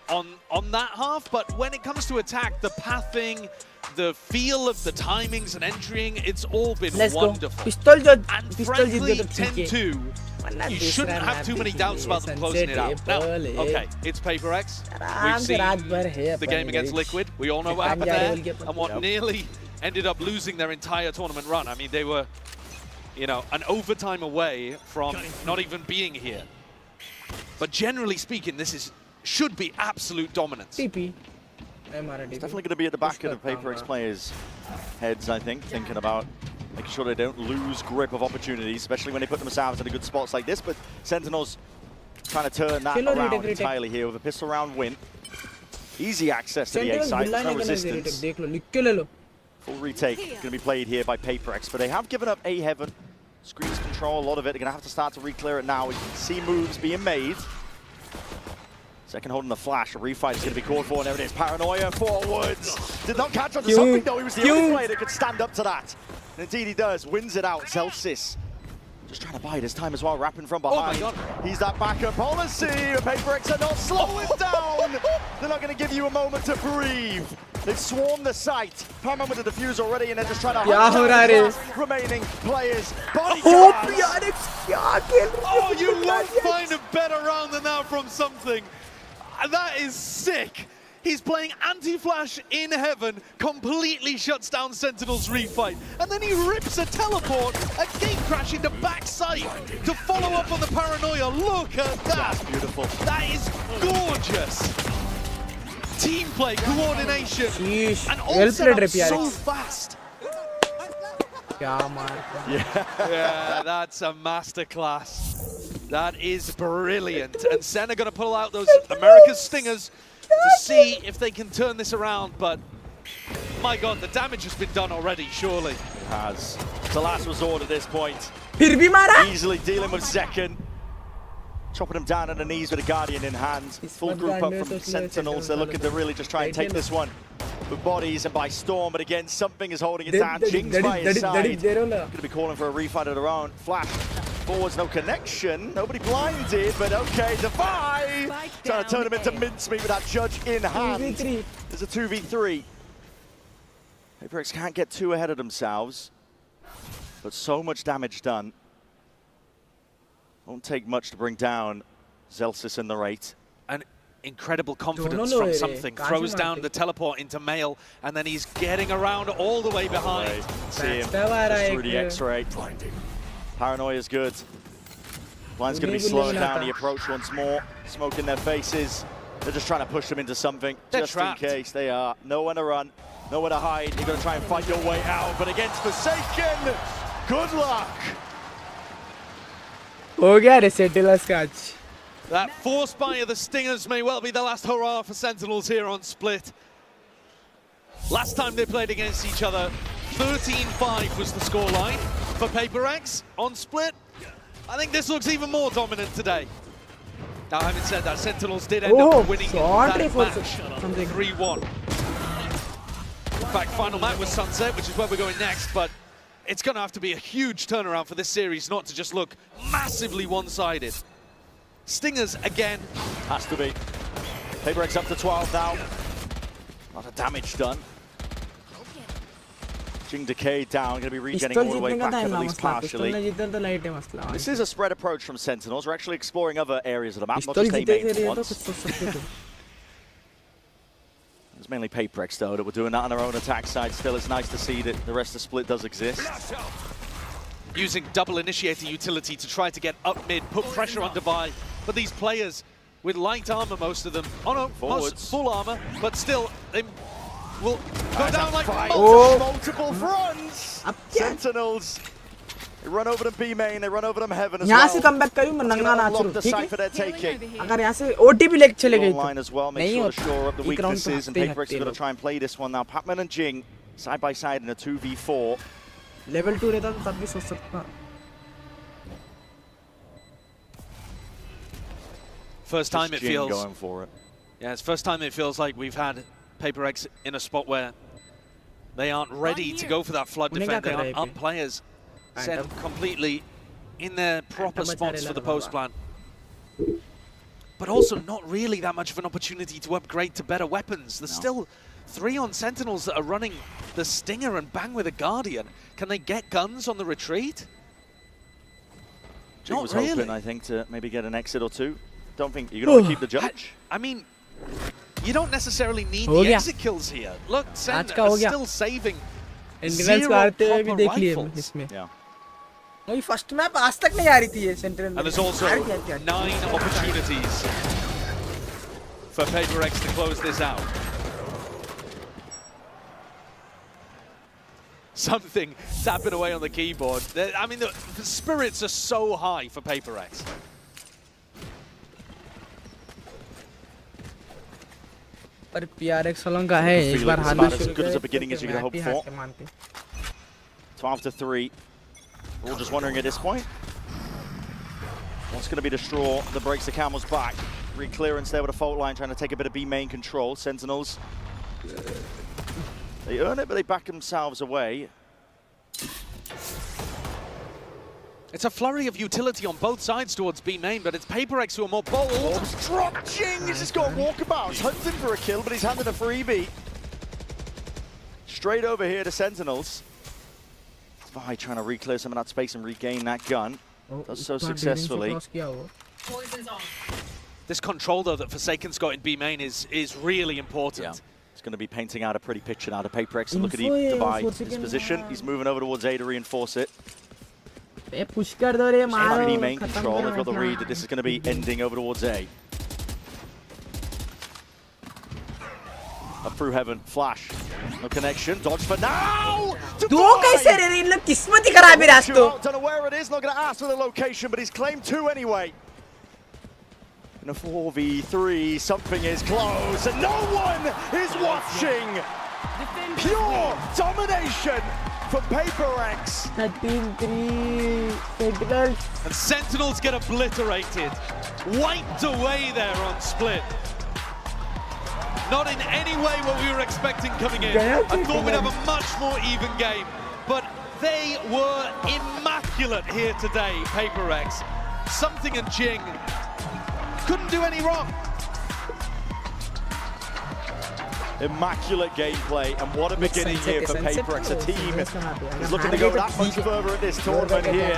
on that half, but when it comes to attack, the pathing, the feel of the timings and entering, it's all been wonderful. And frankly, 10-2, you shouldn't have too many doubts about them closing it out. Now, okay, it's PaperX. We've seen the game against Liquid. We all know what happened there and what nearly ended up losing their entire tournament run. I mean, they were, you know, an overtime away from not even being here. But generally speaking, this should be absolute dominance. It's definitely going to be at the back of the PaperX players' heads, I think, thinking about making sure they don't lose grip of opportunities, especially when they put themselves in a good spots like this. But Sentinels trying to turn that around entirely here with a pistol round win. Easy access to the A side, there's no resistance. Full retake going to be played here by PaperX, but they have given up A heaven. Screens control, a lot of it. They're going to have to start to re-clear it now. We can see moves being made. Second holding the flash, a refight is going to be called for, and there it is. Paranoia forwards. Did not catch onto something, though. He was the only player that could stand up to that. And indeed he does. Wins it out. Celsius just trying to bide his time as well, wrapping from behind. Oh my God. He's that backup policy. PaperX are not slowing down. They're not going to give you a moment to breathe. They've swarmed the site. Parman with the defuse already, and they're just trying to hunt down remaining players. Bodyguards. Oh, you won't find a better round than that from something. That is sick. He's playing anti-flash in heaven, completely shuts down Sentinel's refight, and then he rips a teleport, a gate crash into backside to follow up on the Paranoia. Look at that. That's beautiful. That is gorgeous. Team play, coordination, and all set up so fast. Yeah, that's a masterclass. That is brilliant. And Sen are going to pull out those America's Stingers to see if they can turn this around, but my God, the damage has been done already, surely. It has. It's the last resort at this point. Easily dealing with Zekken. Chopping him down on the knees with a Guardian in hand. Full group up from Sentinels. They're looking to really just try and take this one with bodies and by storm, but again, something is holding it down. Jing's by his side. Going to be calling for a refight of their own. Flash forwards, no connection. Nobody blinded, but okay, Defy trying to turn him into mincemeat with that judge in hand. There's a 2v3. PaperX can't get too ahead of themselves, but so much damage done. Won't take much to bring down Celsius in the rate. An incredible confidence from something. Throws down the teleport into Mail, and then he's getting around all the way behind. See him just through the X-ray. Paranoia is good. Blind's going to be slowing down the approach once more. Smoke in their faces. They're just trying to push them into something. Just in case they are. Nowhere to run, nowhere to hide. You're going to try and fight your way out, but against Forsaken, good luck. That force buy of the Stingers may well be the last hurrah for Sentinels here on Split. Last time they played against each other, 13-5 was the scoreline for PaperX on Split. I think this looks even more dominant today. Now, having said that, Sentinels did end up winning that match 3-1. In fact, final match was Sunset, which is where we're going next, but it's going to have to be a huge turnaround for this series not to just look massively one-sided. Stingers again. Has to be. PaperX up to 12 now. A lot of damage done. Jing Decay down, going to be regenerating all the way back up at least partially. This is a spread approach from Sentinels. We're actually exploring other areas of the map, not just A main for once. It's mainly PaperX though that we're doing that on our own attack side. Still, it's nice to see that the rest of Split does exist. Using double initiator utility to try to get up mid, put pressure on Divide. But these players with light armor, most of them, oh no, most full armor, but still, they will go down like multiple fronts. Sentinels. They run over them B main, they run over them heaven as well. यहाँ से comeback करूँ मैं नंगा ना चलूँ, ठीक है? अगर यहाँ से OTP लेके चले गए तो as well, make sure to shore up the weaknesses, and PaperX is going to try and play this one now. Pacman and Jing side by side in a 2v4. Level 2 रहता तो तब भी सोच सकता. first time Just it Jing feels. going for it. Yeah, it's first time it feels like we've had Paper X in a spot where they aren't ready to go for that flood defend. They aren't up players set completely in their proper spots for the post plan. But also not really that much of an opportunity to upgrade to better weapons. There's still 3 on Sentinels that are running the Stinger and bang with a Guardian. Can they get guns on the retreat? Jing Not was really. hoping, I think, to maybe get an exit or 2. Don't think you're going to keep the judge. I mean, you don't necessarily need the exit kills here. Look, Sen are still saving Sentinels 0 करते हुए भी proper देख लिए rifles. इसमें Yeah. अभी first map आज तक नहीं आ रही थी ये Sentinel And there's also 9 opportunities for Paper X to close this out. Something tapping away on the keyboard. I mean, the spirits are so high for Paper X. पर PRX वालों का है इस बार हारना about as शुरू good as a करे, beginning तो as you're going to map he hope हार for. के मानते। 12-3. We're all just wondering at this point what's going to be the straw that breaks the camel's back. Re-clearance there with a fault line, trying to take a bit of B main control. Sentinels, they earn it, but they back themselves away. It's a flurry of utility on both sides towards B main, but it's Paper X who are more bold. Drop Jing! He's just got walkabouts, hunting for a kill, but he's handed a freebie. Straight over here to Sentinels. Vi trying to re-clear some of that space and regain that gun. Does so successfully. This control, though, that Forsaken's got in B main is really important. Yeah. He's going to be painting out a pretty picture now to Paper X. Look at Divide his position. He's moving over towards A to reinforce it. Push कर दो रे मारो B main control. They've got the read that this is going to be ending over towards A. Up through heaven, flash. No connection. Dodge for now. दो कैसे रे इन लोग किस्मत ही खराब है रास्तों. Don't know where it is. Not going to ask for the location, but he's claimed 2 anyway. In a 4v3, something is close, and no one is watching. Pure domination for Paper X. 13-3 Sentinels. And Sentinels get obliterated. Wiped away there on split. Not in any way what we were expecting coming in. I thought we'd have a much more even game. But they were immaculate here today, Paper X. Something and Jing couldn't do any wrong. Immaculate gameplay, and what a beginning here for Paper X. A team is looking to go that much further at this tournament here.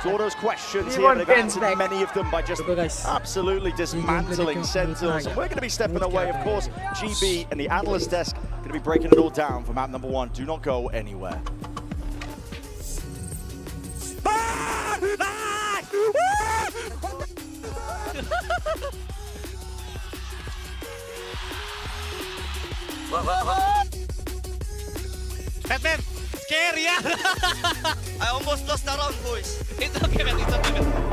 All those questions here, they've answered many of them by just absolutely dismantling Sentinels. And we're going to be stepping away, of course. GB and the analyst desk going to be breaking it all down for map number 1. Do not go anywhere. Batman, scary, yeah? I almost lost the round, boys. It's okay, man, it's okay, man.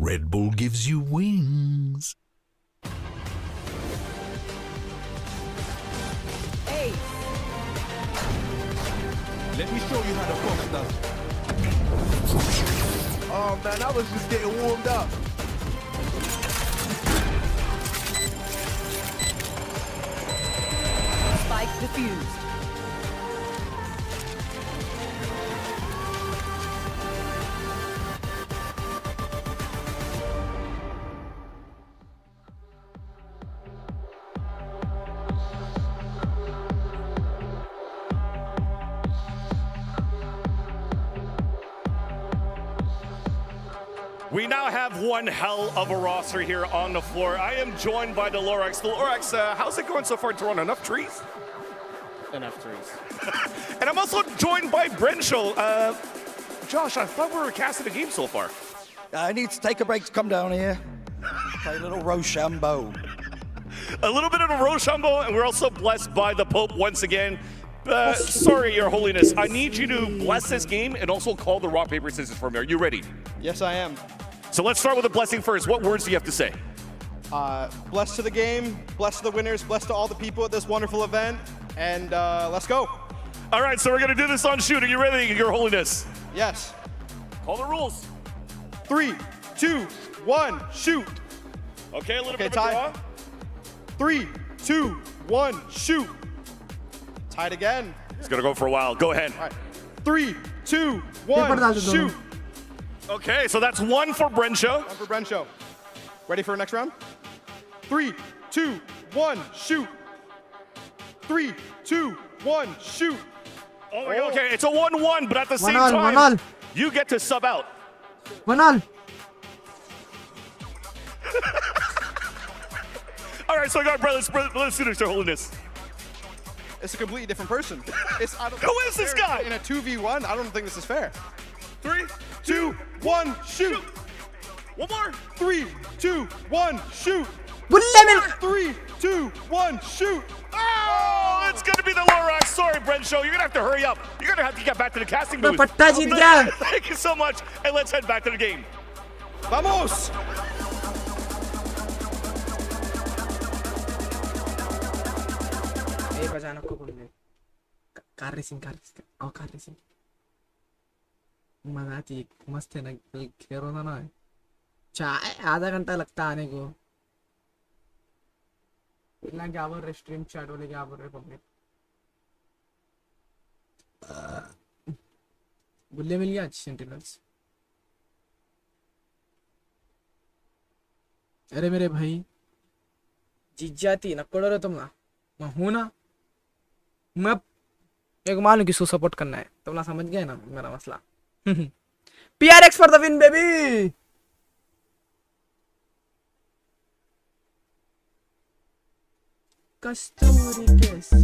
Red Bull gives you wings. Hey. Let me show you how the Fox does. Oh man, I was just getting warmed up. Spike defused. We now now have one hell of a roster here on the floor. I am joined by the Lorax. The Lorax, how's it going so far in Toronto? Enough trees? Enough trees. And I'm also joined by Brenshaw. Josh, I thought we were casting a game so far. I need to take a break to come down here. Play a little Rochambeau. A little bit of a Rochambeau, and we're also blessed by the Pope once again. Sorry, Your Holiness. I need you to bless this game and also call the rock, paper, scissors for me. Are you ready? Yes, I am. So let's start with the blessing first. What words do you have to say? Blessed to the game, blessed to the winners, blessed to all the people at this wonderful event, and let's go. All right, so we're going to do this on shoot. Are you ready, Your Holiness? Yes. Call the rules. 3, 2, 1, shoot. Okay, a little bit of tie. a draw. 3, 2, 1, shoot. Tied again. It's going to go for a while. Go ahead. All right. 3, 2, 1, shoot. Okay, so that's one for Brenshaw. One for Brenshaw. Ready for the next round? 3, 2, 1, shoot. 3, 2, 1, shoot. Oh, okay, it's a 1-1, but at the same time, you get to sub out. 1-1. All right, so I got brothers. Let's do this, Your Holiness. It's a completely different person. Who is this guy? In a 2v1, I don't think this is fair. 3, 2, 1, shoot. One more. 3, 2, 1, shoot. 3, 2, 1, shoot. Oh, it's going to be the Lorax. Sorry, Brenshaw. You're going to have to hurry up. You're going to have to get back to the casting booth. Thank you so much. And let's head back to the game. Vamos. बजाना को बोलने car racing car racing मजा आती है मस्त है ना खेल होता ना चाय आधा घंटा लगता आने को इतना क्या बोल रहे स्ट्रीम चैट वाले क्या बोल रहे पब्लिक बुल्ले मिल गया सेंटिनल्स अरे मेरे भाई जीत जाती नक्कोड़ रहे तुम ना मैं हूं ना मैं एक मालूम किसको सपोर्ट करना है तुम ना समझ गए ना मेरा मसला PRX for the win baby कस्तूरी कैसी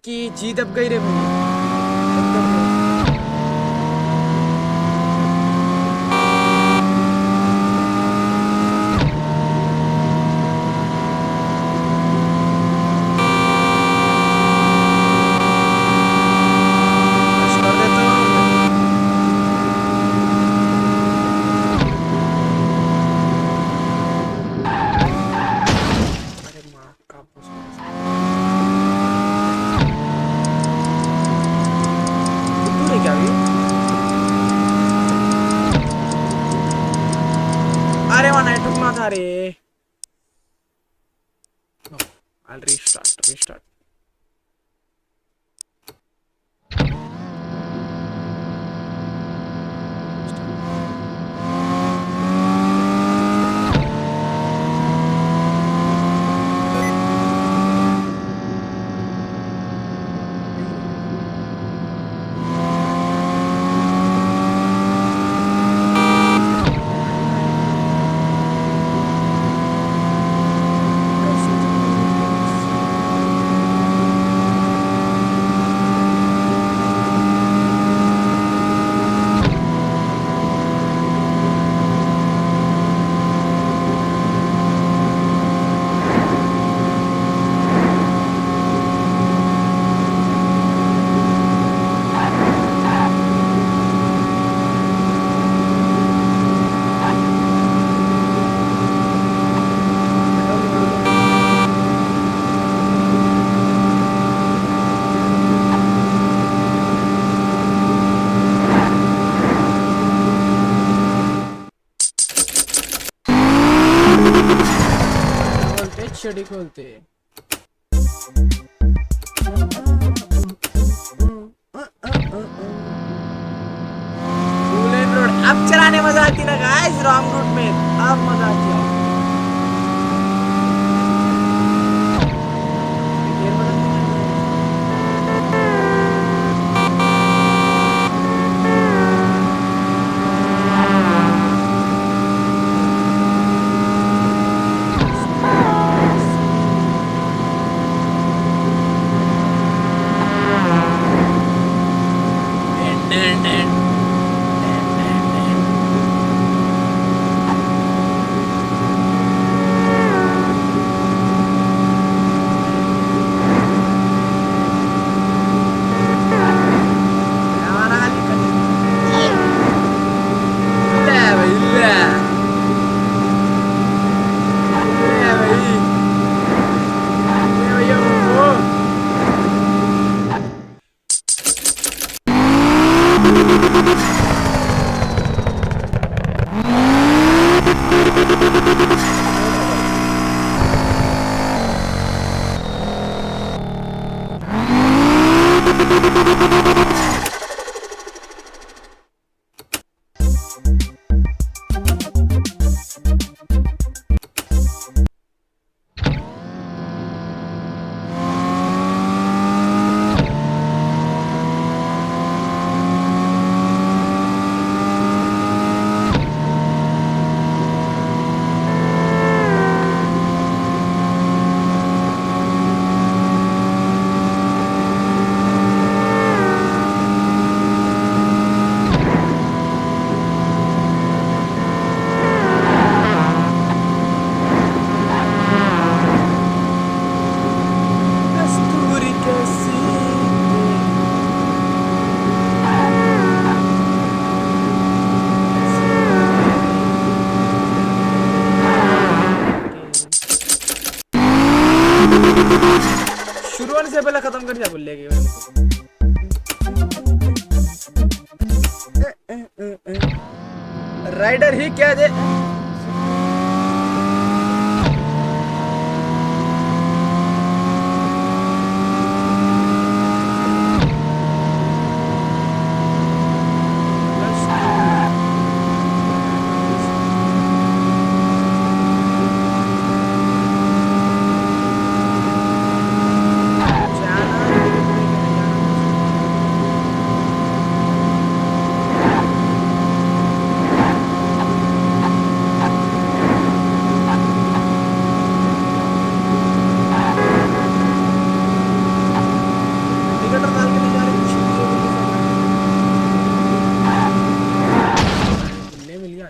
की जी दब गई रे भाई अरे I'll restart स्टडी खोलते रोड अब चलाने मजा आती ना गाइस रॉन्ग रूट में अब मजा आती है शुरू होने से पहले खत्म कर दिया बोल लेगी राइडर ही क्या दे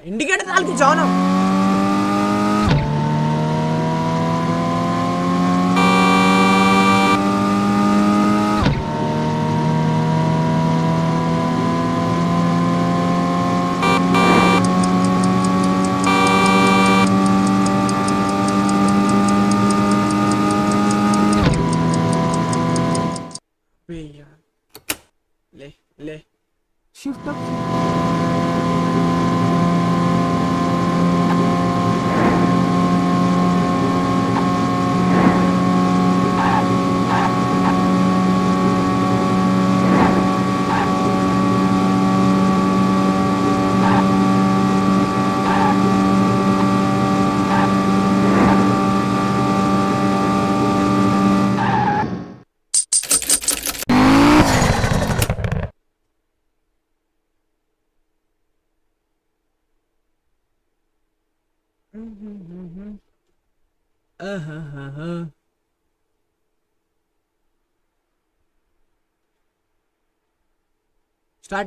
इंडिकेटर डाल के जाओ ना ले शिफ्ट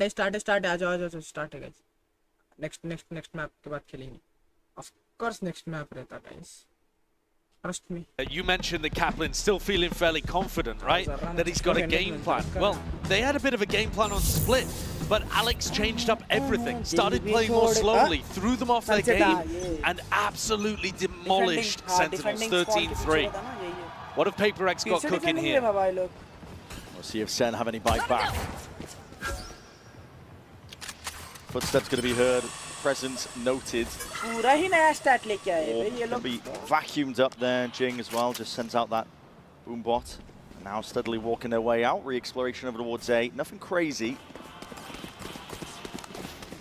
स्टार्ट है आ जाओ स्टार्ट है गाइस नेक्स्ट मैप के बाद खेलेंगे ऑफ कोर्स नेक्स्ट मैप रहता guys trust me. You mentioned that Kaplan's still feeling fairly confident, right? That he's got a game plan. Well, they had a bit of a game plan on Split, but Alex changed up everything, started playing more slowly, threw them off their game, and absolutely demolished Sentinels 13-3. What have Paper X got cooking here? We'll see if Sen have any bite back. Footsteps going to be heard presence noted. पूरा ही नया start लेके आए भाई ये Gonna लोग be vacuumed up there. Jing as well just sends out that boom bot. Now steadily walking their way out. Re-exploration over towards A. Nothing crazy.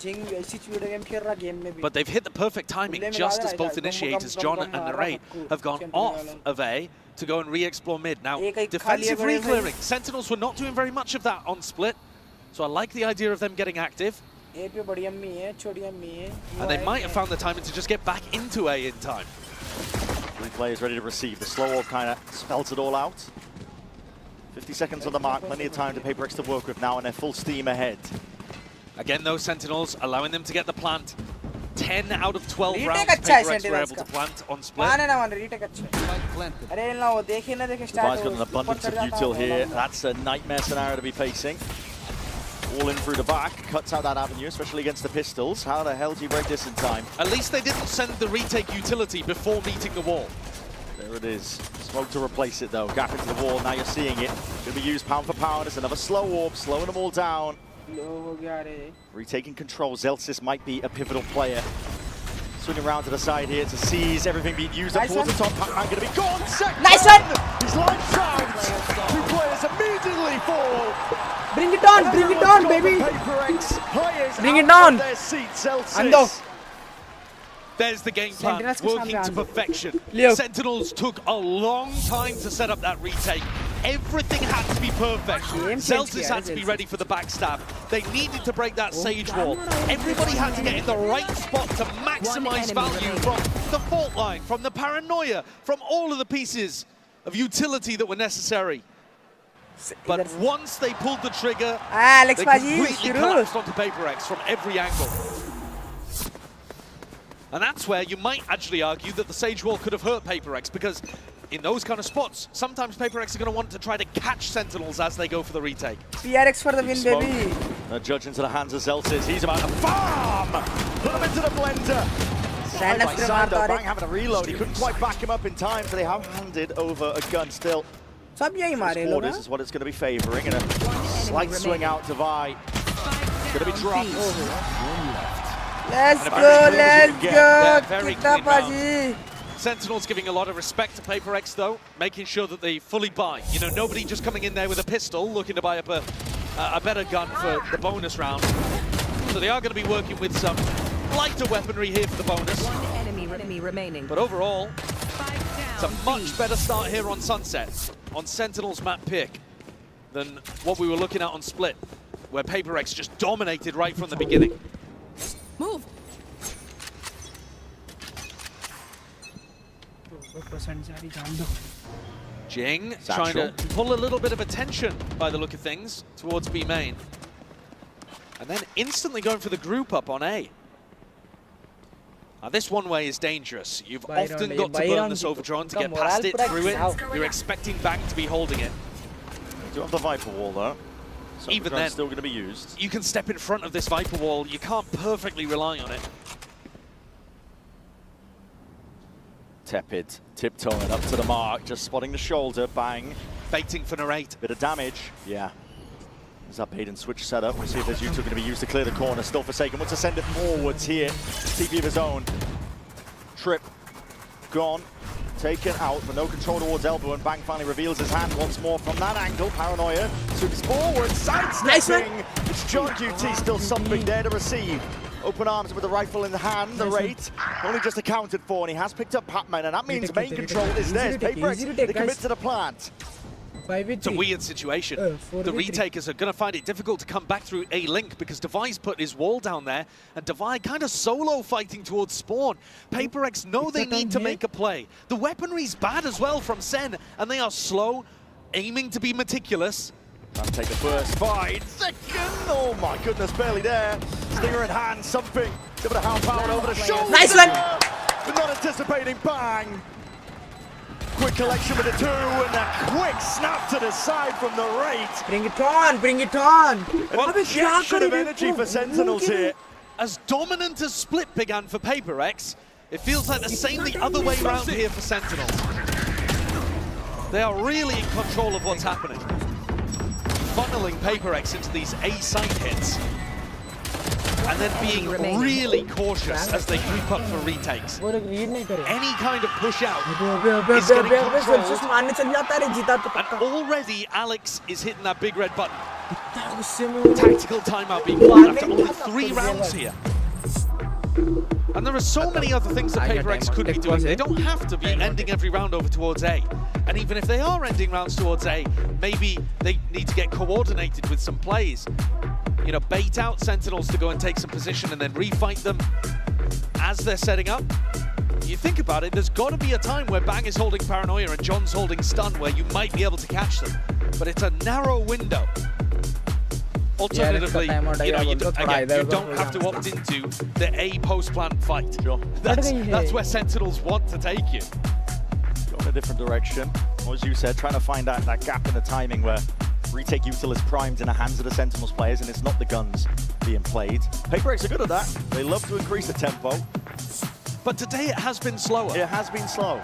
जिंग ऐसी video game खेल रहा गेम में भी But they've hit the perfect timing just as both initiators, John and Narrate, have gone off of A to go and re-explore mid. Now, defensive re-clearing. Sentinels were not doing very much of that on split, so I like the idea of them getting active. ए पे बड़ी अम्मी है छोटी अम्मी है And they might have found the timing to just get back into A in time. 3 players ready to receive. The slow orb kind of spells it all out. 50 seconds on the mark, plenty of time to PaperX to work with now, and they're full steam ahead. Again, those Sentinels allowing them to get the plant. 10 out of 12 Retake rounds अच्छा है PaperX were able Sentinels to plant on split. मान है ना मान retake अच्छा है अरे ना वो देखे ना देखे start Devi's got an abundance of util here. That's a nightmare scenario to be facing. All in through the back, cuts out that avenue, especially against the pistols. How the hell do you break this in time? At least they didn't send the retake utility before meeting the wall. There it is. Smoke to replace it though. Gap into the wall, now you're seeing it. Gonna be used pound for pound. It's another slow orb, slowing them all down. Retaking control, Zelsis might be a pivotal player. Swinging around to the side here to seize everything being used up towards the top. Pac-Man gonna be gone. Second. Nice one! He's lights out. 2 players immediately fall. Bring it on, baby! Bring it on! Ando. There's the game plan, working to perfection. Sentinels took a long time to set up that retake. Everything had to be perfect. Zelsis had to be ready for the backstab. They needed to break that Sage wall. Everybody had to get in the right spot to maximize value from the fault line, from the paranoia, from all of the pieces of utility that were necessary. But once they pulled the trigger, they completely collapsed onto PaperX from every angle. And that's where you might actually argue that the Sage Wall could have hurt PaperX, because in those kind of spots, sometimes PaperX are going to want to try to catch Sentinels as they go for the retake. PRX for the win, baby. The judge into the hands of Zelsis. He's about to farm! Put him into the blender. Side by side though, Bang having a reload. He couldn't quite back him up in time, so they have handed over a gun still. This is what it's going to be favouring, and a slight swing out to Vi. Going to be dropped. Let's go! Yeah, very clean round. Sentinels giving a lot of respect to PaperX though, making sure that they fully buy. You know, nobody just coming in there with a pistol looking to buy up a better gun for the bonus round. So they are going to be working with some lighter weaponry here for the bonus. One enemy remaining. But overall, it's a much better start here on Sunset, on Sentinel's map pick, than what we were looking at on Split, where PaperX just dominated right from the beginning. Move. Jing trying to pull a little bit of attention by the look of things towards B main. And then instantly going for the group up on A. Now this one way is dangerous. You've often got to burn this Overdrawn to get past it, through it. You're expecting Bang to be holding it. You do have the Viper wall though. So even then, still going to be used. You can step in front of this Viper wall. You can't perfectly rely on it. Tepid, tiptoeing up to the mark, just spotting the shoulder, Bang. Baiting for Narrate. Bit of damage, yeah. There's that bait and switch setup. We'll see if there's U2 going to be used to clear the corner. Still Forsaken, wants to send it forwards here. TP of his own. Trip, gone. Taken out, but no control towards elbow, and Bang finally reveals his hand once more from that angle. Paranoia swings forward, sidestepping. It's John QT, still something there to receive. Open arms with the rifle in the hand, the rate only just accounted for, and he has picked up Pac-Man, and that means main control is theirs. PaperX, they commit to the plant. It's a weird situation. The retakers are going to find it difficult to come back through A-Link because Devi's put his wall down there, and Devi kind of solo fighting towards spawn. PaperX know they need to make a play. The weaponry's bad as well from Sen, and they are slow, aiming to be meticulous. Trying to take the first fight. Second, oh my goodness, barely there. Stinger in hand, something. Give it a hand power over the shoulder. Nice one! But not anticipating Bang. Quick collection with the 2 and a quick snap to the side from the rate. Bring it on, bring it on. What a injection of energy for Sentinels here. As dominant as Split began for PaperX, it feels like the same the other way around here for Sentinels. They are really in control of what's happening. Funneling PaperX into these A-site hits. and then being really cautious as they creep up for retakes. Any kind of push out is getting controlled. And already Alex is hitting that big red button. Tactical timeout being called after only 3 rounds here. And there are so many other things that PaperX could be doing. They don't have to be ending every round over towards A. And even if they are ending rounds towards A, maybe they need to get coordinated with some plays. You know, bait out Sentinels to go and take some position and then refight them as they're setting up. You think about it, there's got to be a time where Bang is holding Paranoia and John's holding Stun where you might be able to catch them. But it's a narrow window. Alternatively, you know, you don't have to opt into the A post-plant fight. Sure. That's where Sentinels want to take you. Go in a different direction. Or as you said, trying to find that gap in the timing where retake util is primed in the hands of the Sentinels players and it's not the guns being played. PaperX are good at that. They love to increase the tempo. But today it has been slower. It has been slow,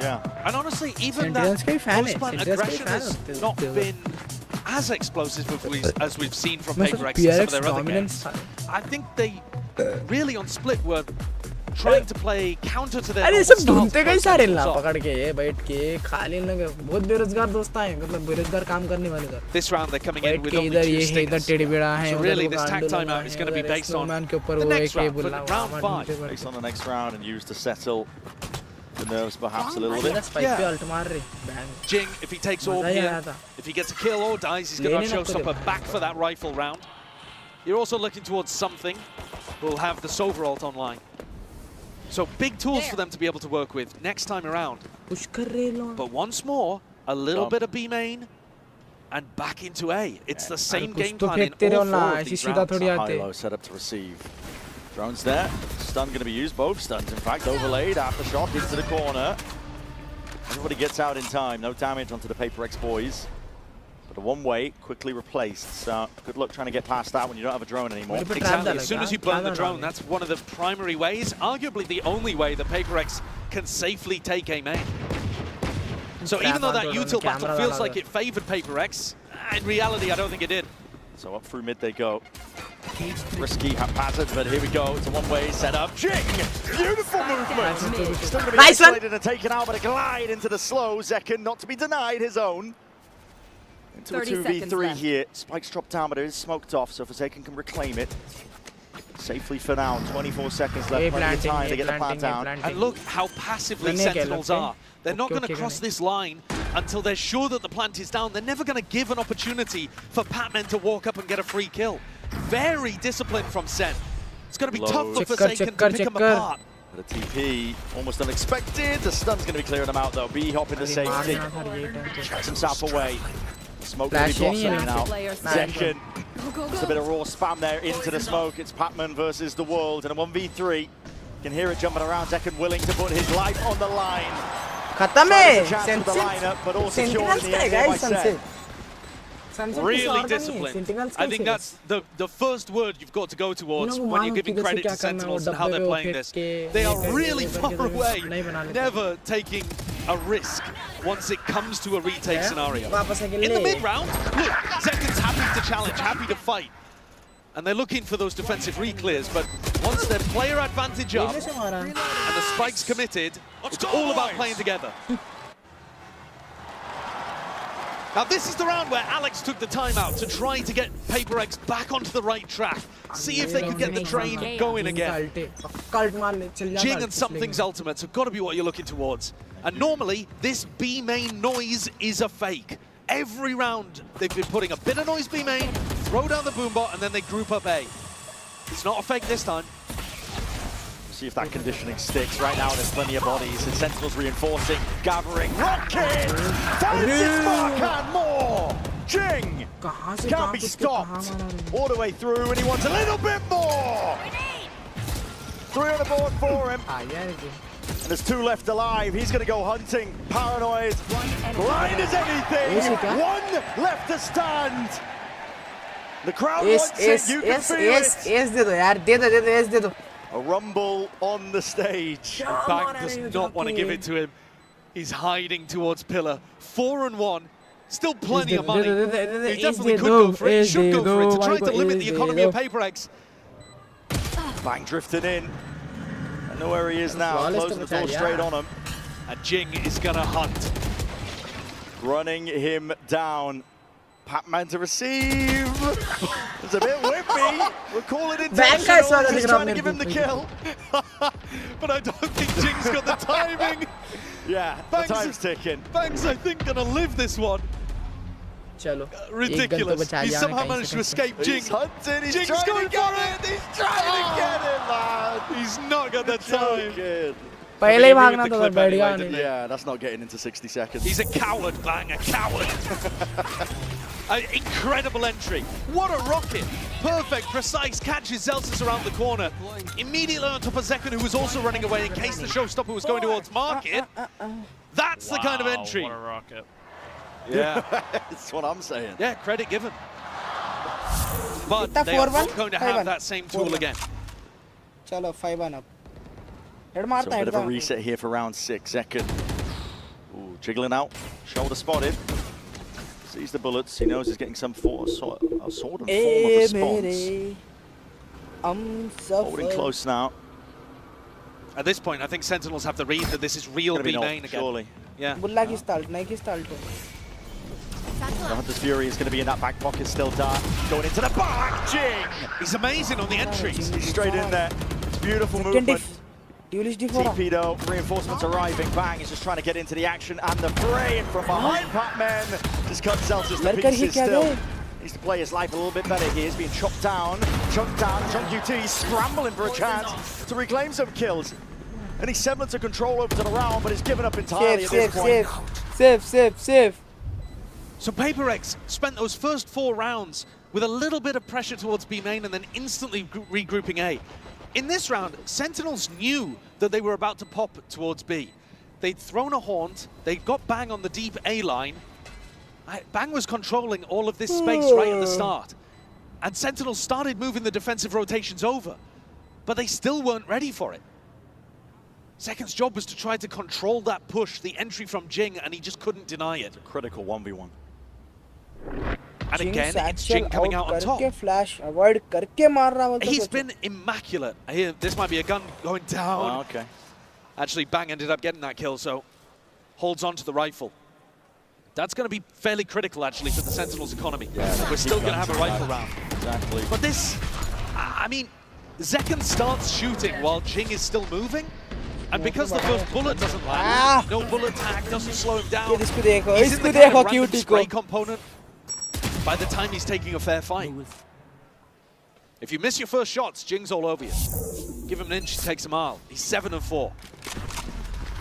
yeah. And honestly, even that post-plant aggression has not been as explosive as we've seen from PaperX in some of their other games. I think they really on Split were trying to play counter to their अरे सब ढूंढते कई सारे ला पकड़ के ये बैठ के खाली लगे बहुत बेरोजगार दोस्त हैं मतलब बेरोजगार काम करने वाले sir This round they're coming in with only 2 stingers. So really this tag timeout is going to be based on the next round, for round 5. Based on the next round and used to settle the nerves perhaps a little bit. Yeah. Jing, if he takes orb here, if he gets a kill or dies, he's going to have Showstopper back for that rifle round. You're also looking towards something. We'll have the Sova ult online. So big tools for them to be able to work with next time around. But once more, a little bit of B main and back into A. It's the same game plan in all 4 of these rounds. High-low set up to receive. Drone's there. Stun going to be used. Both stuns, in fact, overlaid. Aftershock into the corner. Everybody gets out in time. No damage onto the PaperX boys. But a one-way quickly replaced. So good luck trying to get past that when you don't have a drone anymore. Exactly. As soon as you burn the drone, that's one of the primary ways, arguably the only way that PaperX can safely take a main. So even though that util battle feels like it favored PaperX, in reality, I don't think it did. So up through mid they go. Risky, haphazard, but here we go. It's a one-way setup. Jing! Beautiful movement! Still going to be isolated and taken out, but a glide into the slow. Zekken not to be denied his own. Into a 2v3 here. Spike's dropped down, but it is smoked off, so Forsaken can reclaim it. Safely for now. 24 seconds left. Plenty of time to get the plant down. And look how passively Sentinels are. They're not going to cross this line until they're sure that the plant is down. They're never going to give an opportunity for Patman to walk up and get a free kill. Very disciplined from Sen. It's going to be tough for Forsaken to pick them apart. But a TP, almost unexpected. The stun's going to be clearing them out, though. B-hop in the safety. Checks himself away. Smoke will be blossoming now. Zekken. Just a bit of raw spam there into the smoke. It's Patman versus the world in a 1v3. You can hear it jumping around. Zekken willing to put his life on the line. खत्म है Really disciplined. I think that's the first word you've got to go towards when you're giving credit to Sentinels and how they're playing this. They are really far away, never taking a risk once it comes to a retake scenario. In the mid-round, look, Zekken's happy to challenge, happy to fight. And they're looking for those defensive re-clears, but once their player advantage up and the spike's committed, it's all about playing together. Now this is the round where Alex took the timeout to try to get PaperX back onto the right track. See if they could get the train going again. Jing and Something's ultimates have got to be what you're looking towards. And normally, this B main noise is a fake. Every round, they've been putting a bit of noise B main, throw down the boombot, and then they group up A. It's not a fake this time. See if that conditioning sticks. Right now, there's plenty of bodies, and Sentinels reinforcing, gathering. Rocket! Finds its mark and more! Jing! Can't be stopped. All the way through, and he wants a little bit more! 3 on the board for him. And there's 2 left alive. He's going to go hunting. Paranoid. Blind as anything. 1 left to stand. The crowd wants it. You can feel it. A rumble on the stage. Bang does not want to give it to him. He's hiding towards Pillar. 4 and 1. Still plenty of money. He definitely could go for it. Should go for it to try to limit the economy of PaperX. Bang drifting in. I know where he is now. Closing the door straight on him. And Jing is gonna hunt. Running him down. Pac-Man to receive. It's a bit whippy. We'll call it intentional. He's trying to give him the kill. But I don't think Jing's got the timing. Yeah, the time's ticking. Bang's, I think, gonna live this one. Ridiculous. He somehow managed to escape Jing. He's hunting. He's Jing's trying going to get for it. He's trying to get it, man. He's not got the time. Good. पहले ही भागना तो बैठ गया नहीं. Yeah, that's not getting into 60 seconds. He's a coward, Bang, a coward. An incredible entry. What a rocket. Perfect, precise catches Zelsis around the corner. Immediately on top of Zekken, who was also running away in case the showstopper was going towards Market. That's the kind of entry. What a rocket. Yeah. That's what I'm saying. Yeah, credit given. But they are not going to have that same tool again. चलो 5-1 up. So a bit of a reset here for round 6. Zekken. Ooh, jiggling out. Shoulder spotted. Sees the bullets. He knows he's getting some sort and form of response. Holding close now. At this point, I think Sentinels have the read that this is real B main again. Surely. Yeah. बुल्ला की start, नहीं की start. The Hunter's Fury is going to be in that back pocket still. Dark going into the back. Jing. He's amazing on the entries. He's straight in there. It's beautiful movement. TP though, reinforcements arriving. Bang is just trying to get into the action and the fray, and from behind Pac-Man just cuts Zelsis to pieces still. Needs to play his life a little bit better here. He's being chopped down. Chunk UT scrambling for a chance to reclaim some kills. Any semblance of control over to the round, but he's given up entirely at this point. Safe. So Paper X spent those first 4 rounds with a little bit of pressure towards B main and then instantly regrouping A. In this round, Sentinels knew that they were about to pop towards B. They'd thrown a haunt, they got Bang on the deep A line. Bang was controlling all of this space right at the start. And Sentinels started moving the defensive rotations over, but they still weren't ready for it. Zeken's job was to try to control that push, the entry from Jing, and he just couldn't deny it. It's a critical 1v1. And again, it's Jing coming out on top. He's been immaculate. Here, this might be a gun going down. Oh, okay. Actually, Bang ended up getting that kill, so holds on to the rifle. That's going to be fairly critical, actually, for the Sentinels' economy. Yeah, we're still going to have a rifle round. Exactly. But this, I mean, Zekken starts shooting while Jing is still moving. And because the first bullet doesn't land, no bullet tag doesn't slow him down. He's in the kind of random spray component by the time he's taking a fair fight. If you miss your first shots, Jing's all over you. Give him an inch, he takes a mile. He's 7-4.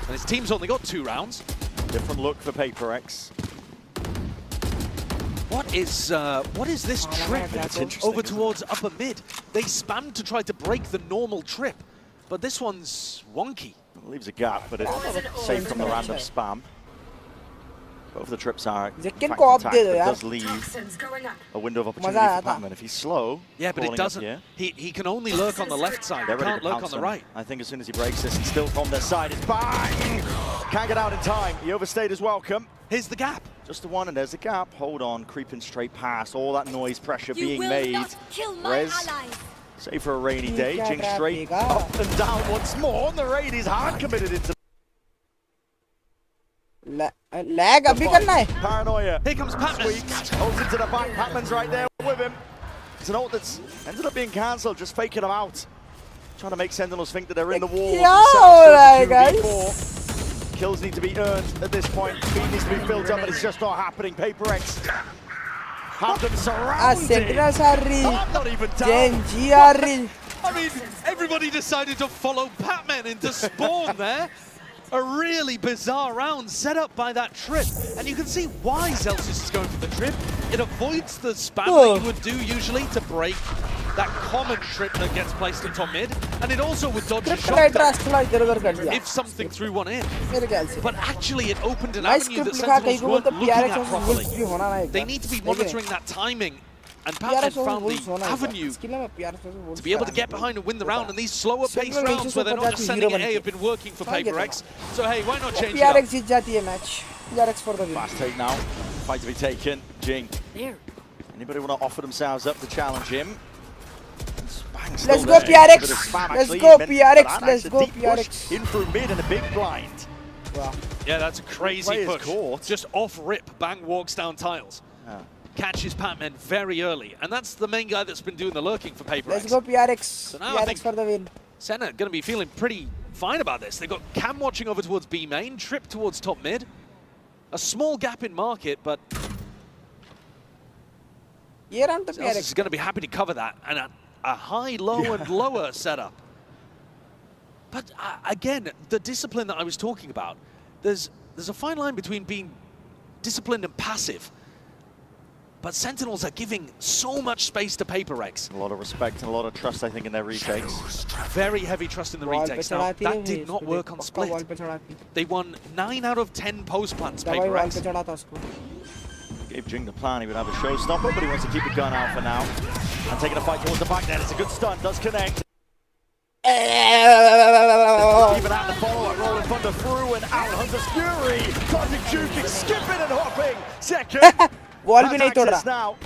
And his team's only got 2 rounds. Different look for Paper X. What is this trip over towards upper mid? They spammed to try to break the normal trip, but this one's wonky. It leaves a gap, but it's safe from the random spam. Both of the trips are attack, but it does leave a window of opportunity for Pac-Man. If he's slow, yeah, but it doesn't. He can only lurk on the left side. He can't lurk on the right. I think as soon as he breaks this, and still from their side, it's bang! Can't get out in time. He overstayed his welcome. Here's the gap. Just the one, and there's the gap. Hold on, creeping straight past. All that noise, pressure being made. Rez, save for a rainy day. Jing straight up and down once more. And the raid is hard committed into lag abhi karna hai. Paranoia. Here comes Pac-Man. Holds into the back. Pac-Man's right there with him. It's an ult that's ended up being cancelled, just faking him out. Trying to make Sentinels think that they're in the wall. Guys. Kills need to be earned at this point. Speed needs to be built up, but it's just not happening. Paper X have them surrounded. Not even down. I mean, everybody decided to follow Pac-Man into spawn there. A really bizarre round set up by that trip. And you can see why Zelsis is going for the trip. It avoids the spam that you would do usually to break that common trip that gets placed in top mid. And it also would dodge a shotgun if something threw one in. But actually it opened an avenue that Sentinels weren't looking at properly. They need to be monitoring that timing. And Pac-Man found the avenue to be able to get behind and win the round. And these slower paced rounds where they're not just sending an A have been working for Paper X. So hey, why not change it up? Fast take now. Fight to be taken. Jing. Anybody want to offer themselves up to challenge him? Bang PRX. Let's still go there. PRX. Bit of spam Let's actually go meant PRX. that. Let's That's a go deep push PRX. in through mid and a big blind. Wow. Yeah, that's a crazy Players push. caught. Just off rip, Bang walks down tiles. Catches Patman very early. And that's the main guy that's been doing the lurking for PaperX. Let's go PRX. So now I PRX think for the win. Senna going to be feeling pretty fine about this. They've got Cam watching over towards B main, Trip towards top mid. A small gap in market, but Here on the Zelsis is PRX. going to be happy to cover that. And a high, low, and lower setup. But again, the discipline that I was talking about, there's a fine line between being disciplined and passive. But Sentinels are giving so much space to PaperX. A lot of respect and a lot of trust, I think, in their retakes. Very heavy trust in the retakes. Now, that did not work on Split. They won 9 out of 10 post plants, PaperX. Gave Jing the plan, he would have a showstopper, but he wants to keep the gun out for now. And taking a fight towards the back net, it's a good stun, does connect. Even out the follow-up, rolling thunder through and out, Hunter's Fury. Dodging, juking, skipping and hopping. Second. Wall Has भी नहीं तोड़ access रहा. now.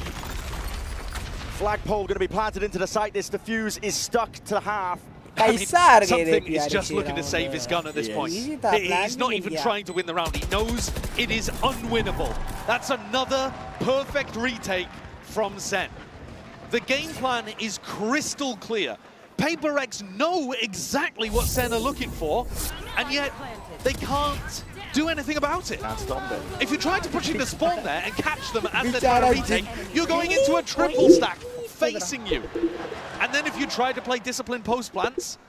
Flagpole going to be planted into the site. This defuse is stuck to half. Something is just looking to save his gun at this point. Easy था, He's not even trying to win the round. He knows it is unwinnable. That's another perfect retake from Zen. The game plan is crystal clear. PaperX know exactly what Sen are looking for, and yet they can't do anything about it. If you try to push in the spawn there and catch them as they're trying to retake, you're going into a triple stack facing you. And then if you try to play disciplined post plants,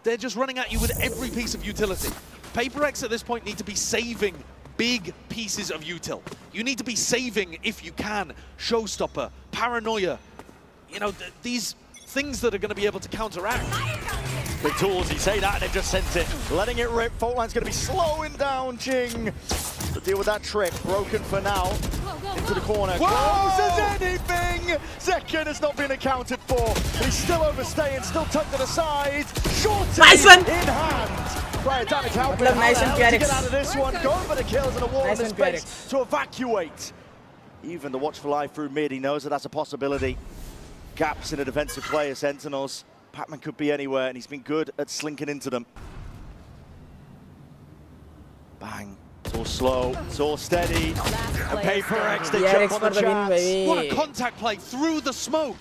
they're just running at you with every piece of utility. PaperX at this point need to be saving big pieces of util. You need to be saving, if you can, Showstopper, Paranoia, you know, these things that are going to be able to counteract. Big tools, you say that, and they've just sent it. Letting it rip. Fault line's going to be slowing down Jing to deal with that trip. Broken for now. Into the corner. Close as anything. Second has not been accounted for. He's still overstaying, still tucked to the side. Shorty Nice one. in hand. Player damage helping. Nice and to get out of this one. Going for the kills and a wall Nice in and space to evacuate. Even the watchful eye through mid, he knows that that's a possibility. Gaps in the defensive player, Sentinels. Patman could be anywhere, and he's been good at slinking into them. Bang. It's all slow, it's all steady. And PaperX, they jump on the chance. What a contact play through the smoke.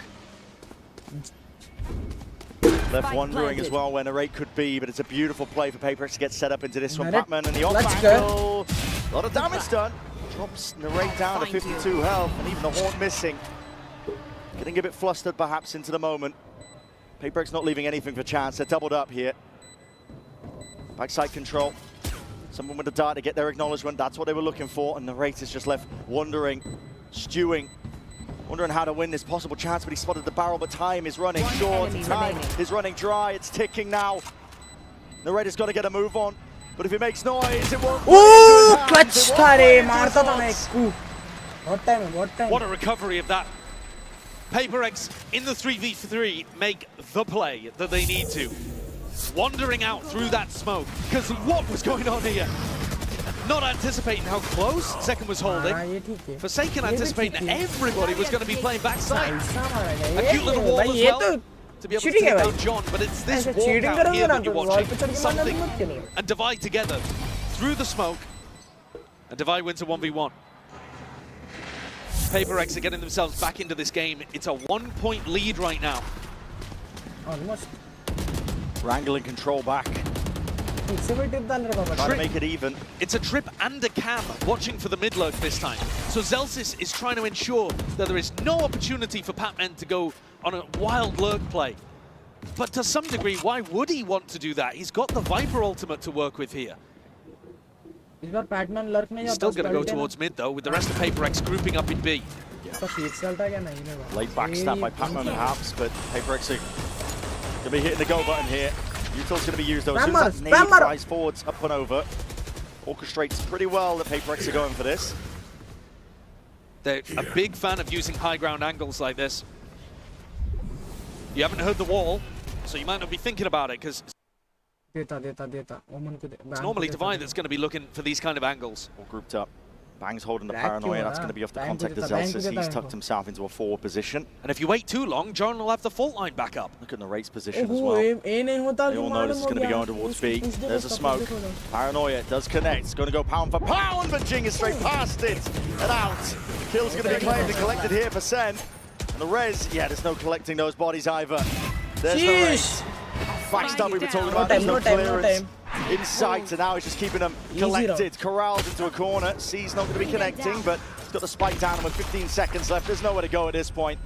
Left wondering as well where Narrate could be, but it's a beautiful play for PaperX to get set up into this one. Narrate, Patman and the off let's angle. A lot of damage done. Drops Narrate down to 52 health, and even the horn missing. Getting a bit flustered perhaps into the moment. PaperX not leaving anything for chance. They're doubled up here. Backside control. Someone with a dart to get their acknowledgement. That's what they were looking for. And Narrate is just left wondering, stewing, wondering how to win this possible chance. But he spotted the barrel, but time is running short. Time is running dry. It's ticking now. Narrate has got to get a move on. But if he makes noise, it won't. Ooh, clutch था रे, मारता था मैं एक. What time? What a recovery of that. PaperX in the 3v3 make the play that they need to. Wandering out through that smoke, because what was going on here? Not anticipating how close Second was holding. Forsaken anticipating that everybody was going to be playing backside. A cute little wall as well to be able to take down John, but it's this walk out here that you're watching. Something and Divide together through the smoke, and Divide wins a 1v1. PaperX are getting themselves back into this game. It's a 1-point lead right now. Almost. Wrangling control back. Trying to make it even. It's a Trip and a Cam watching for the mid lurk this time. So Zelsis is trying to ensure that there is no opportunity for Patman to go on a wild lurk play. But to some degree, why would he want to do that? He's got the Viper ultimate to work with here. He's still going to go towards mid though, with the rest of PaperX grouping up in B. Late backstab by Patman perhaps, but PaperX are going to be hitting the go button here. Util's going to be used though. As soon as that nade flies forwards, up and over. Orchestrates pretty well that PaperX are going for this. They're a big fan of using high ground angles like this. You haven't heard the wall, so you might not be thinking about it, because it's normally Divine that's going to be looking for these kind of angles. All grouped up. Bang's holding the paranoia. That's going to be off the contact of Zelsis. He's tucked himself into a forward position. And if you wait too long, John will have the fault line back up. Look at Narrate's position as well. They all know this is going to be going towards B. There's a smoke. Paranoia does connect. It's going to go pound for pound, but Jing is straight past it and out. Kill's going to be claimed and collected here for Sen. And the res, yeah, there's no collecting those bodies either. There's the res. Backstab we were talking about, there's no clearance in sight, and now he's just keeping them collected, corralled into a corner. C's not going to be connecting, but he's got the spike down, and with 15 seconds left, there's nowhere to go at this point.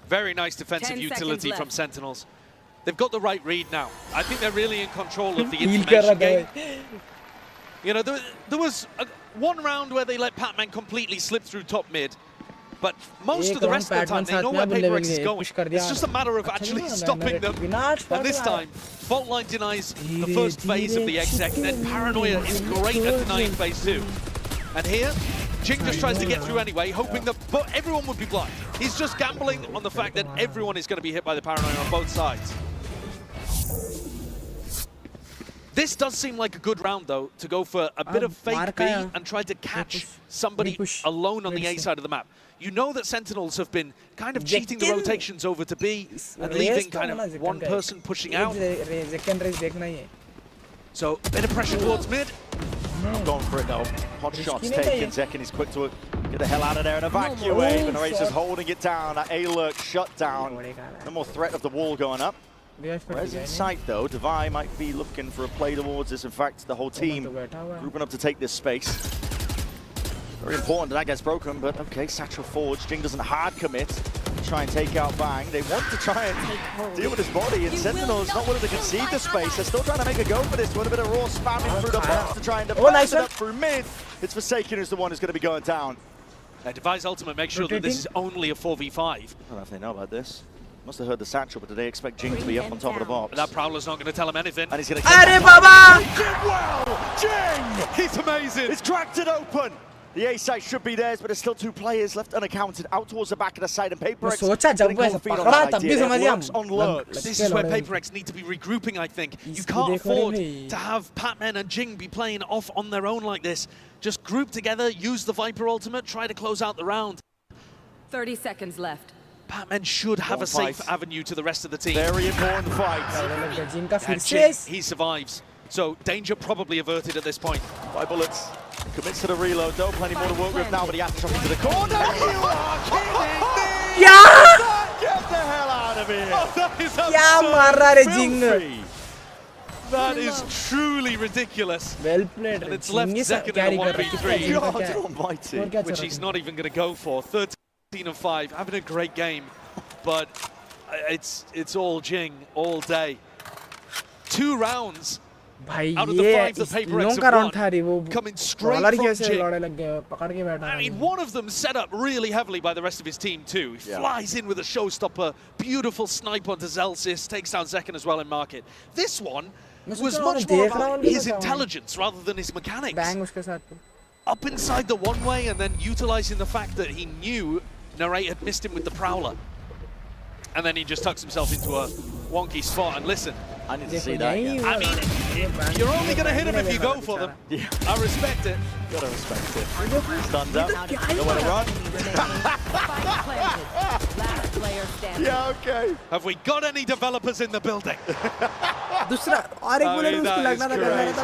Very nice defensive utility from Sentinels. They've got the right read now. I think they're really in control of the information game. You know, there was one round where they let Pac-Man completely slip through top mid, but most of the rest of the time, they know where PaperX is going. It's just a matter of actually stopping them. And this time, Fault Line denies the first phase of the exec, and then Paranoia is great at denying phase 2. And here, Jing just tries to get through anyway, hoping that everyone would be blind. He's just gambling on the fact that everyone is going to be hit by the Paranoia on both sides. This does seem like a good round, though, to go for a bit of fake B and try to catch somebody alone on the A side of the map. You know that Sentinels have been kind of cheating the rotations over to B and leaving kind of one person pushing out. So, a bit of pressure towards mid. I'm going for it, though. Hot shots taken. Zekin is quick to get the hell out of there and evacuate. And Narrate's holding it down. That A-lurk shut down. No more threat of the wall going up. Res in sight, though. Devi might be looking for a play towards this. In fact, the whole team grouping up to take this space. Very important that gets broken, but okay, Satchel forwards. Jing doesn't hard commit to try and take out Bang. They want to try and deal with his body, and Sentinel's not willing to concede the space. They're still trying to make a go for this with a bit of raw spamming through the box to try and defend it up through mid. It's Forsaken who's the one who's going to be going down. Devi's ultimate makes sure that this is only a 4v5. I don't know if they know about this. Must have heard the Satchel, but do they expect Jing to be up on top of the box? But that Prowler's not going to tell him anything. And he's going to get well! Jing! He's amazing! It's cracked it open! The A side should be theirs, but there's still 2 players left unaccounted out towards the back of the side, and PaperX on lurks. This is where PaperX need to be regrouping, I think. You can't afford to have Patman and Jing be playing off on their own like this. Just group together, use the Viper ultimate, try to close out the round. 30 seconds left. Patman should have a safe avenue to the rest of the team. Very important fight. And Jing, he survives. So danger probably averted at this point. 5 bullets. Commits to the reload, though. Plenty more to work with now, but he has to drop into the corner. You are kidding me! Yeah! Get the hell out of here! Oh, that is absurd. That is truly ridiculous. Well played. And it's left Zekin in a 1v3. God almighty. Which he's not even going to go for. 13-5, having a great game. But it's all Jing all day. 2 rounds. Out of the 5 that PaperX have won, coming straight from Jing. I mean, one of them set up really heavily by the rest of his team too. He flies in with a showstopper, beautiful snipe onto Zelsis, takes down Zekin as well in market. This one was much more about his intelligence rather than his mechanics. Up inside the one-way and then utilizing the fact that he knew Narrate had missed him with the Prowler. And then he just tucks himself into a wonky spot, and listen. I need to see that again. I mean, you're only going to hit him if you go for them. Yeah. I respect it. Gotta respect it. Stunned up. Nowhere to run. Yeah, okay. Have we got any developers in the building? That's crazy,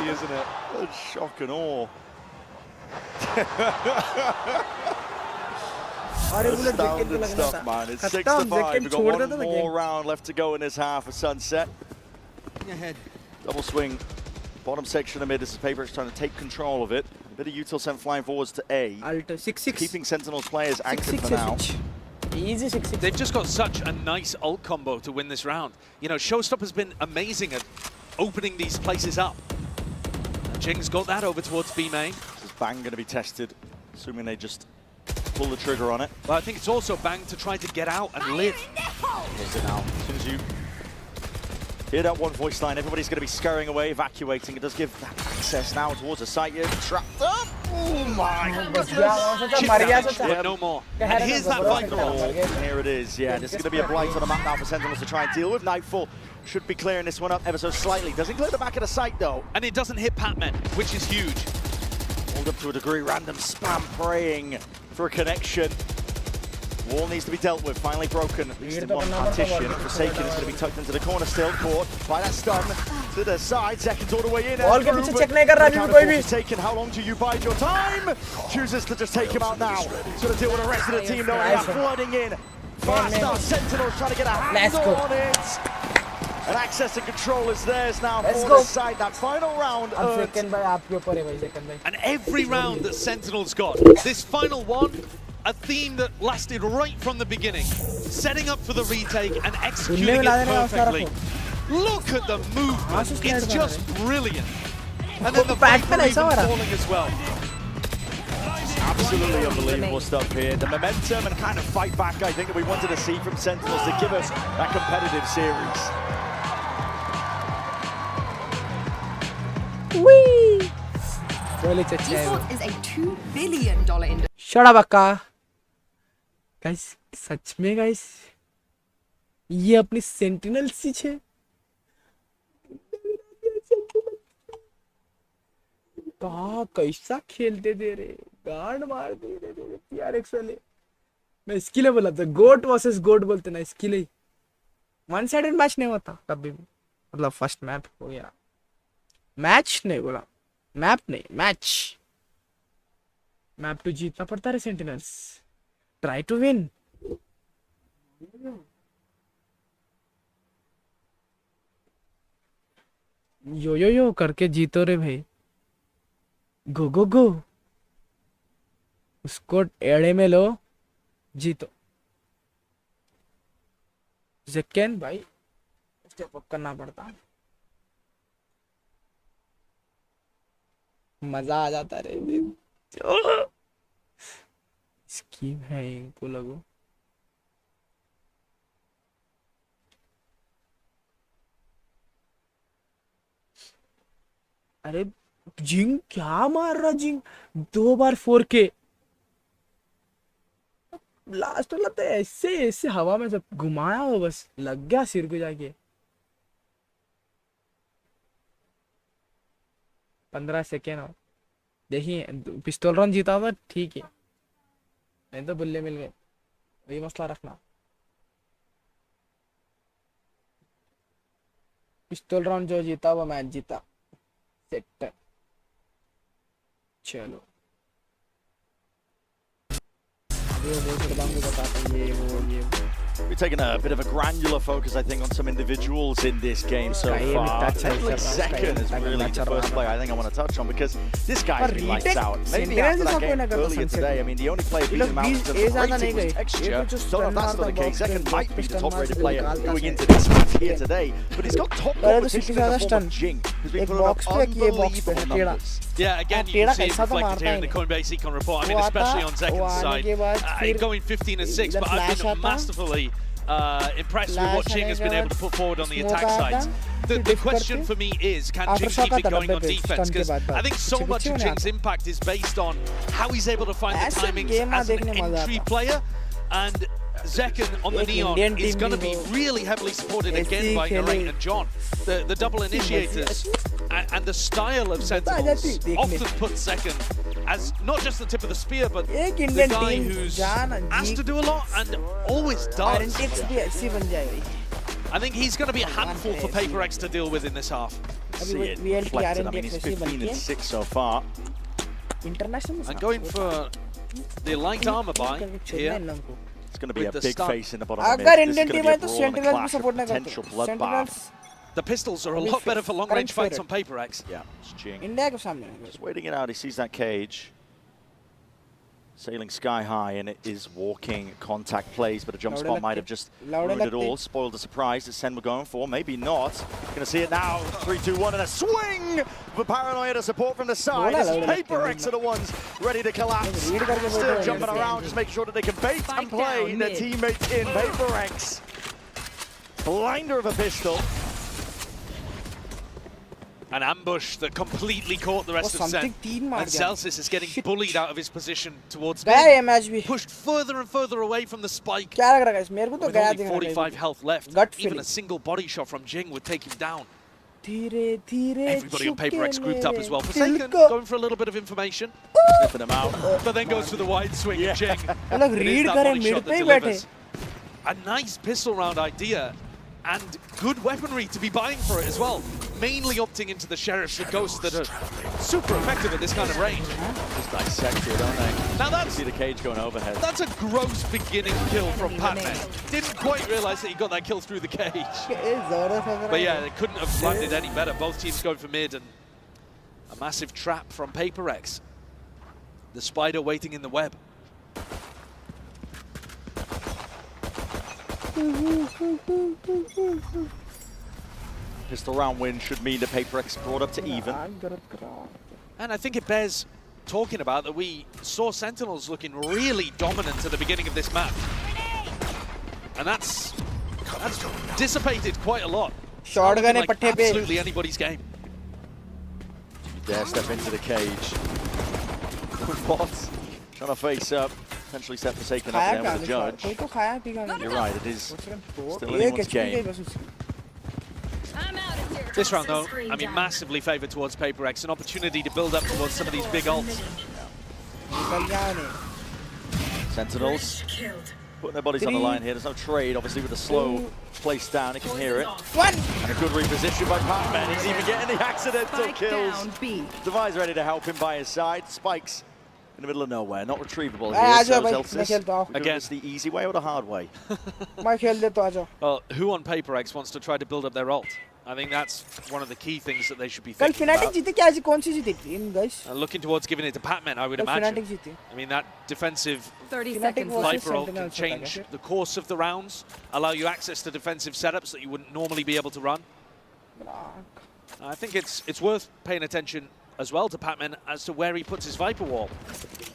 isn't it? That's shock and awe. Astounding stuff, man. It's 6-5. We've got one more round left to go in this half of Sunset. Ahead. Double swing. Bottom section of mid. This is PaperX trying to take control of it. A bit of util sent flying forwards to A. Keeping Sentinel's players anchored for now. Easy 6-6. They've just got such a nice ult combo to win this round. You know, Showstop has been amazing at opening these places up. And Jing's got that over towards B main. This is Bang going to be tested, assuming they just pull the trigger on it. But I think it's also Bang to try to get out and live. Here's it now. As soon as you hear that one voice line, everybody's going to be scurrying away, evacuating. It does give that access now towards the site. You're trapped up. Oh my God. No more. And here's that Viper ult. And here it is. Yeah, this is going to be a blight on the map now for Sentinels to try and deal with. Nightfall should be clearing this one up ever so slightly. Doesn't clear the back of the site, though. And it doesn't hit Patman, which is huge. Hold up to a degree, random spam praying for a connection. Wall needs to be dealt with, finally broken, at least in one partition. Forsaken is going to be tucked into the corner still, caught by that stun to the side. Seconds all the way in. Ball के पीछे check नहीं कर रहा अभी भी कोई भी. Taken. How long do you bide your time? Chooses to just take him out now. He's going to deal with the rest of the team though. They are flooding in. Fast Sentinels trying to get a handle on it. And access and control is theirs now for the side. That final round. And every round that Sentinels got, this final one, a theme that lasted right from the beginning, setting up for the retake and executing it perfectly. Look at the movement, it's just brilliant. And then the Viper even falling as well. Absolutely unbelievable stuff here. The momentum and kind of fight back, I think, that we wanted to see from Sentinels to give us that competitive series. Whee! Esports is a $2 billion industry. Shut up, Akka. Guys, सच में guys, ये अपनी Sentinels सी छे. कहाँ कैसा खेलते दे रहे, guard मार दे रहे PRX वाले. मैं इसके लिए बोला था, गोट वर्सेस गोट बोलते ना, इसके लिए. वन साइडेड मैच नहीं होता कभी भी, मतलब फर्स्ट मैप हो गया. मैच नहीं बोला, मैप नहीं, मैच. मैप तो जीतना पड़ता है Sentinels. Try to win. Yo yo yo करके जीतो रे भाई. गो गो गो. उसको एड़े में लो, जीतो. सेकेंड भाई स्टेप अप करना पड़ता. मजा आ जाता रे. स्कीम है इनको लगो. अरे जिंग क्या मार रहा जिंग. 2 बार 4K. लास्ट वाला तो ऐसे ऐसे हवा में सब घुमाया हो, बस लग गया सिर को जाके. 15 सेकेंड और देखिए. पिस्तौल रन जीता था ठीक है, नहीं तो बुल्ले मिल गए. वही मसला रखना. पिस्तौल रन जो जीता वो मैच जीता. सेट. चलो We're taking a bit of a granular focus, I think, on some individuals in this game so far. Second is really the first player I think I want to touch on, because this guy's been lights out. Maybe after that game earlier today, I mean, the only player beating him out in terms of rating was Texture. Don't know if that's still the case. Second might be the top-rated player going into this match here today, but he's got top competition in the form of Jing, who's been putting up unbelievable numbers. Yeah, again, you can see it reflected here in the Coinbase Econ report. I mean, especially on Zekan's side, going 15 and 6, but I've been masterfully impressed with what Jing has been able to put forward on the attack side. The question for me is, can Jing keep it going on defense? Because I think so much of Jing's impact is based on how he's able to find the timings as an entry player. And Zekan on the Neon is going to be really heavily supported again by Narrate and John, the double initiators. And the style of Sentinels often puts Zekan as not just the tip of the spear, but the guy who's asked to do a lot and always does. I think he's going to be a handful for PaperX to deal with in this half. See it reflected. I mean, he's 15 and 6 so far. And going for the light armor buy here. It's going to be a big face in the bottom of the mid. This is going to be a brawl and a clash of potential bloodbath. The pistols are a lot better for long-range fights on PaperX. Yeah, it's Jing. Just waiting it out. He sees that cage. Sailing sky high, and it is walking contact plays, but a jump spot might have just ruined it all. Spoiled the surprise that Sen were going for. Maybe not. Going to see it now. 3, 2, 1, and a swing for Paranoia to support from the side. It's PaperX are the ones ready to collapse. Still jumping around, just making sure that they can bait and play their teammates in. PaperX. Blinder of a pistol. An ambush that completely caught the rest of Sen. And Celsius is getting bullied out of his position towards mid. Pushed further and further away from the spike. With only 45 health left, even a single body shot from Jing would take him down. Everybody on Paper X grouped up as well. Forsaken going for a little bit of information. Sniffing them out. But then goes for the wide swing and Jing. अलग read करें mid पे ही बैठे. A nice pistol round idea and good weaponry to be buying for it as well. Mainly opting into the Sheriffs, the Ghosts that are super effective at this kind of range. Just dissect it, don't they? Now that's... See the cage going overhead. That's a gross beginning kill from Pac-Man. Didn't quite realize that he got that kill through the cage. But yeah, they couldn't have landed any better. Both teams going for mid and a massive trap from Paper X. The spider waiting in the web. Pistol round win should mean the Paper X brought up to even. And I think it bears talking about that we saw Sentinels looking really dominant at the beginning of this match. And that's dissipated quite a lot. Short gun like absolutely anybody's game. You dare step into the cage. What? Trying to face up. Potentially set Forsaken up there with the judge. You're right, it is still anyone's game. This round though, I mean, massively favoured towards Paper X. An opportunity to build up towards some of these big ults. Sentinels putting their bodies on the line here. There's no trade, obviously, with the slow place down. You can hear it. And a good reposition by Pac-Man. He's even getting the accidental kills. Devi's ready to help him by his side. Spikes in the middle of nowhere, not retrievable here. So again, it's the easy way or the hard way? Well, who on Paper X wants to try to build up their ult? I think that's one of the key things that they should be thinking about. Looking towards giving it to Pac-Man, I would imagine. I mean, that defensive Viper ult can change the course of the rounds, allow you access to defensive setups that you wouldn't normally be able to run. I think it's worth paying attention as well to Pac-Man as to where he puts his Viper wall.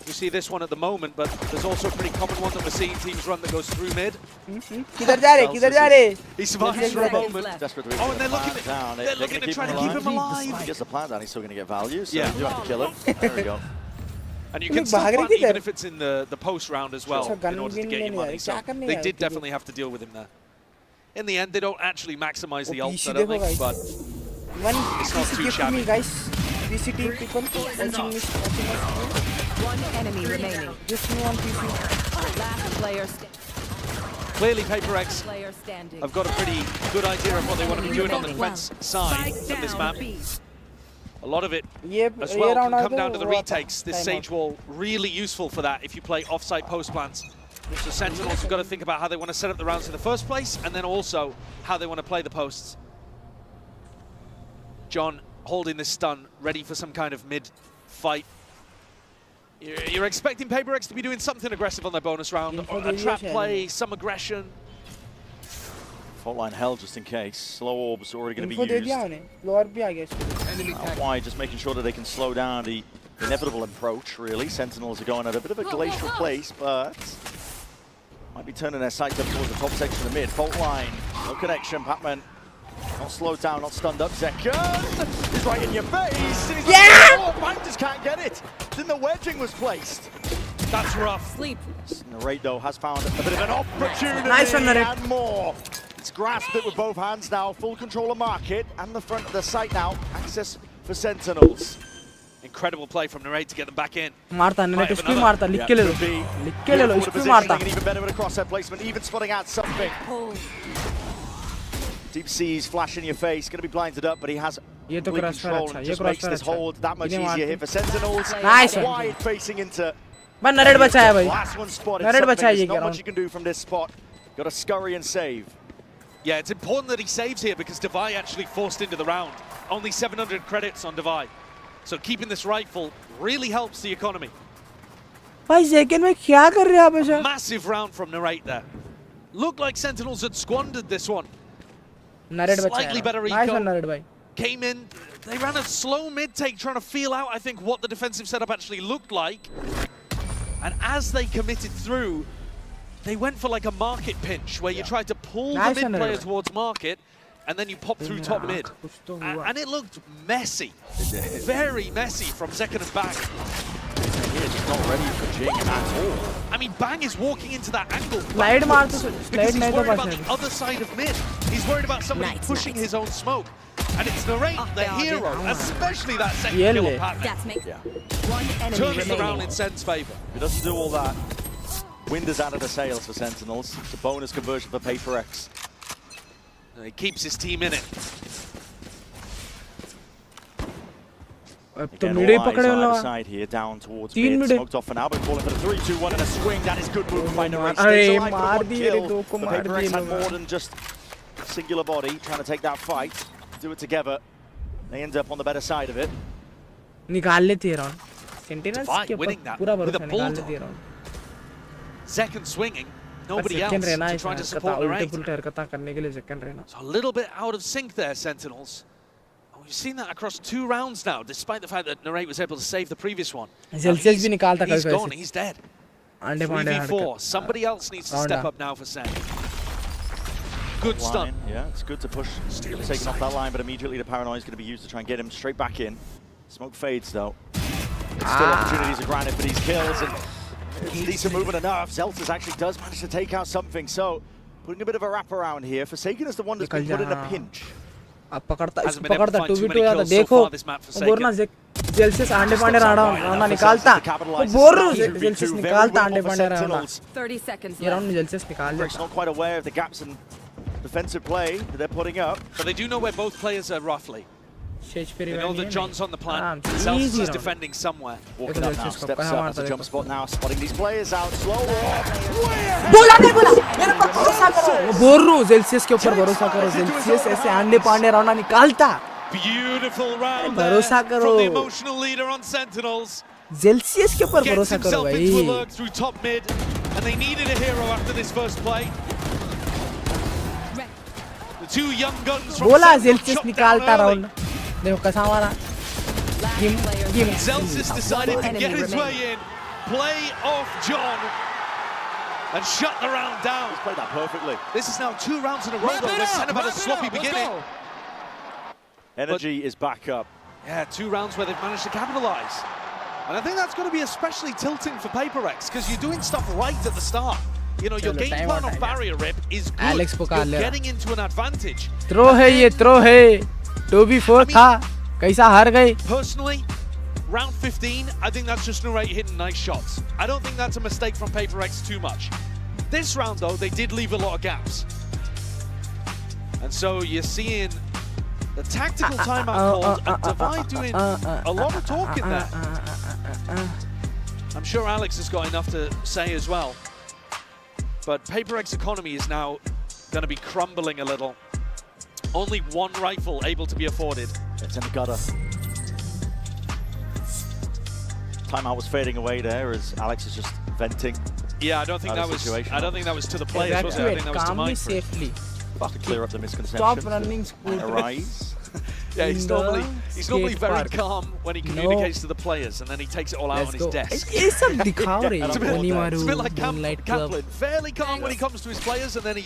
We see this one at the moment, but there's also a pretty common one that we're seeing teams run that goes through mid. He survives for a moment. Oh, and they're looking to try to keep him alive. If he gets the plant down, he's still going to get value, so you have to kill him. There we go. And you can still plant even if it's in the post round as well in order to get your money. So they did definitely have to deal with him there. In the end, they don't actually maximize the ult, I don't think, but it's not too shabby. VCT people watching me. One enemy remaining. Just one PC. Last player Clearly, Paper X have got a pretty good idea of what they want to be doing on the defense side of this map. A lot of it as well can come down to the retakes. This Sage Wall, really useful for that if you play off-site post plants. So Sentinels have got to think about how they want to set up the rounds in the first place, and then also how they want to play the posts. John holding this stun, ready for some kind of mid-fight. You're expecting Paper X to be doing something aggressive on their bonus round, a trap play, some aggression. Fault line held just in case. Slow orbs already going to be used. Why? Just making sure that they can slow down the inevitable approach, really. Sentinels are going at a bit of a glacial pace, but might be turning their sights up towards the top section of the mid. Fault line, no connection. Pac-Man not slowed down, not stunned up. Second, he's right in your face. And he's like, oh, Bang just can't get it. Then the wedging was placed. That's rough. Sleep. Narrate though has found a bit of an opportunity Nice one, and more. It's grasped it with both hands now. Full control of market and the front of the site now. Access for Sentinels. Incredible play from Narrate to get them back in. Marta, Narrate is free Marta. Lick ke le lo. Is free Marta. Even better with a crosshair placement. Even spotting out something. Deep Seas flash in your face, going to be blinded up, but he has complete control and just makes this hold that much easier here for Sentinels. Nice. Wide facing into. But Narrate bachaya bhai. Last one spotted. Narrate Not much you can do from this spot. Got to scurry and save. Yeah, it's important that he saves here because Devi actually forced into the round. Only 700 credits on Devi. So keeping this rifle really helps the economy. Bhai second mein kya kar rahe aap aisa? Massive round from Narrate there. Looked like Sentinels had squandered this one. Narrate Slightly better eco. Nice one, Narrate bhai. Came in, they ran a slow mid-take trying to feel out, I think, what the defensive setup actually looked like. And as they committed through, they went for like a market pinch where you tried to pull the mid player towards market and then you pop through top mid. And it looked messy. Very messy from second and back. Yeah, just not ready for Jing at all. I mean, Bang is walking into that angle. Slide maar to because he's worried about the other side of mid. He's worried about somebody pushing his own smoke. And it's Narrate, the hero, especially that second kill on Pac-Man. That's me. Yeah. One enemy Turns remaining. around in Sen's favor. If he doesn't do all that, wind is out of the sails for Sentinels. It's a bonus conversion for Paper X. He keeps his team in it. Again, all eyes either side here, down towards mid. Smoked off for now, but calling for the 3-2-1 and a swing. That is good move by Narrate. Stays alive for one kill. But Paper X had more than just a singular body, trying to take that fight. Do it together. They end up on the better side of it. निकाल लेते हैं round sentinels के ऊपर पूरा भरोसा निकाल लेते हैं round Second swinging, nobody else to try to support Narrate. उल्टे हरकतें करने के लिए सेकंड रहना So a little bit out of sync there, Sentinels. We've seen that across 2 rounds now, despite the fact that Narrate was able to save the previous one. Zelsius भी निकालता He's कभी gone, he's dead. अंडे Pandey 3v4. Somebody else needs to step up now for Sen. Good stun. Yeah, it's good to push. Taking off that line, but immediately the paranoia is going to be used to try and get him straight back in. Smoke fades though. Still opportunities are granted for these kills, and it's decent movement enough. Zeltas actually does manage to take out something, so putting a bit of a wrap around here. Forsaken is the one that's been put in a pinch. अब पकड़ता 2v2 याद देखो बोरना जेल्सियस आंडे पांडे राणा निकालता bore जेल्सियस निकालता आंडे Pandey Rana 30 seconds ये round में जेल्सियस निकाल Break's not quite aware of the gaps in defensive play that they're putting up. But they do know where both players are roughly. They know that John's on the plan. Zelsius is defending somewhere. Walking up now, steps up as a jump spot now, spotting these players out. Slow walk. बोला नहीं बोला मेरे पर भरोसा करो बोल रहा हूँ जेल्सियस के ऊपर भरोसा करो जेल्सियस ऐसे आंडे पांडे राणा निकालता Beautiful round भरोसा there करो from the emotional leader on Sentinels. जेल्सियस के ऊपर Gets भरोसा करो himself into a भाई lurk through top mid, and they needed a hero after this first play. The 2 young guns from बोला Sentinels जेल्सियस chopped निकालता down early. Round देखो कैसा हमारा Zelsius decided to get his way in, play off John, and shut the round down. He's played that perfectly. This is now 2 rounds in a row, though. They've kind of had a sloppy beginning. Energy is back up. Yeah, 2 rounds where they've managed to capitalize. And I think that's going to be especially tilting for Paper X, because you're doing stuff right at the start. You know, your game plan on barrier rip is good. Alex You're getting into an advantage. Throw है ये throw है 2v4 था कैसा हार गए Personally, round 15, I think that's just Narrate hitting nice shots. I don't think that's a mistake from Paper X too much. This round, though, they did leave a lot of gaps. And so you're seeing the tactical timeout called and Divide doing a lot of talking there. I'm sure Alex has got enough to say as well. But Paper X economy is now going to be crumbling a little. Only 1 rifle able to be afforded. It's in the gutter. Timeout was fading away there as Alex is just venting. Yeah, I don't think that was. I don't think that was to the players, was it? I think that was to Mindfreak. safely To clear up the misconception. stop running school Arise. Yeah, he's normally skate very park. calm when he communicates to the players, and then he takes it all out on his desk. ये सब दिखाओ रे It's a bit like Moonlight Club Kaplan, fairly calm when he comes to his players, and then he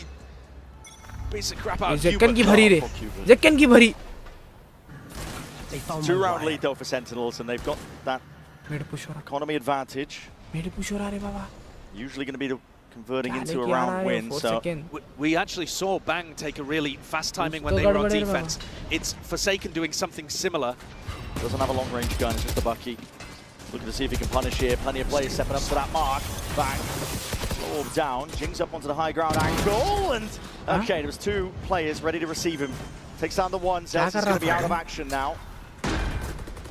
beats the crap out of जेकन की Cuba. भरी रे जेकन की भरी 2-round lead though for Sentinels, and they've got that economy advantage. मेरे push हो रहा रे बाबा Usually going to be converting into a round win. So we actually saw Bang take a really fast timing when they were on defense. It's Forsaken doing something similar. Doesn't have a long range gun, it's just a Bucky. Looking to see if he can punish here. Plenty of players stepping up to that mark. Bang. Slow down. Jings up onto the high ground angle. And okay, there was 2 players ready to receive him. Takes down the 1. Zels is going to be out of action now.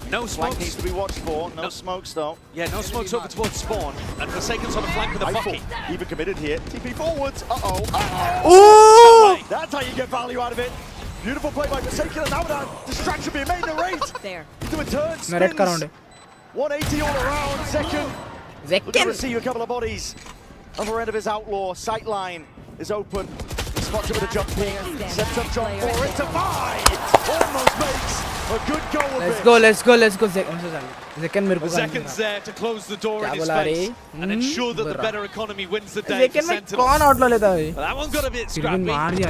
No Flank smokes. needs to be watched for. No smokes though. Yeah, no smokes over towards spawn. And Forsaken's on the flank with a Bucky. Even committed here. TP forwards. Uh-oh. Ooh! That's how you get value out of it. Beautiful play by Forsaken. And now that distraction being made in the race. There. He's doing turns. मैं red कराऊंगा 180 all around. Second. Looking to receive a couple of bodies. Other end of his outlaw. Sight line is open. Spots it with a jump peek. Sets up John for it. Divide. Almost makes a good goal of it. let's go Zekan मेरे को Forsaken's there to close the door in his face and ensure that the better economy wins the day for Zekan में Sentinels. कौन आउटलो लेता है But that one got a bit फिर भी मार scrappy, दिया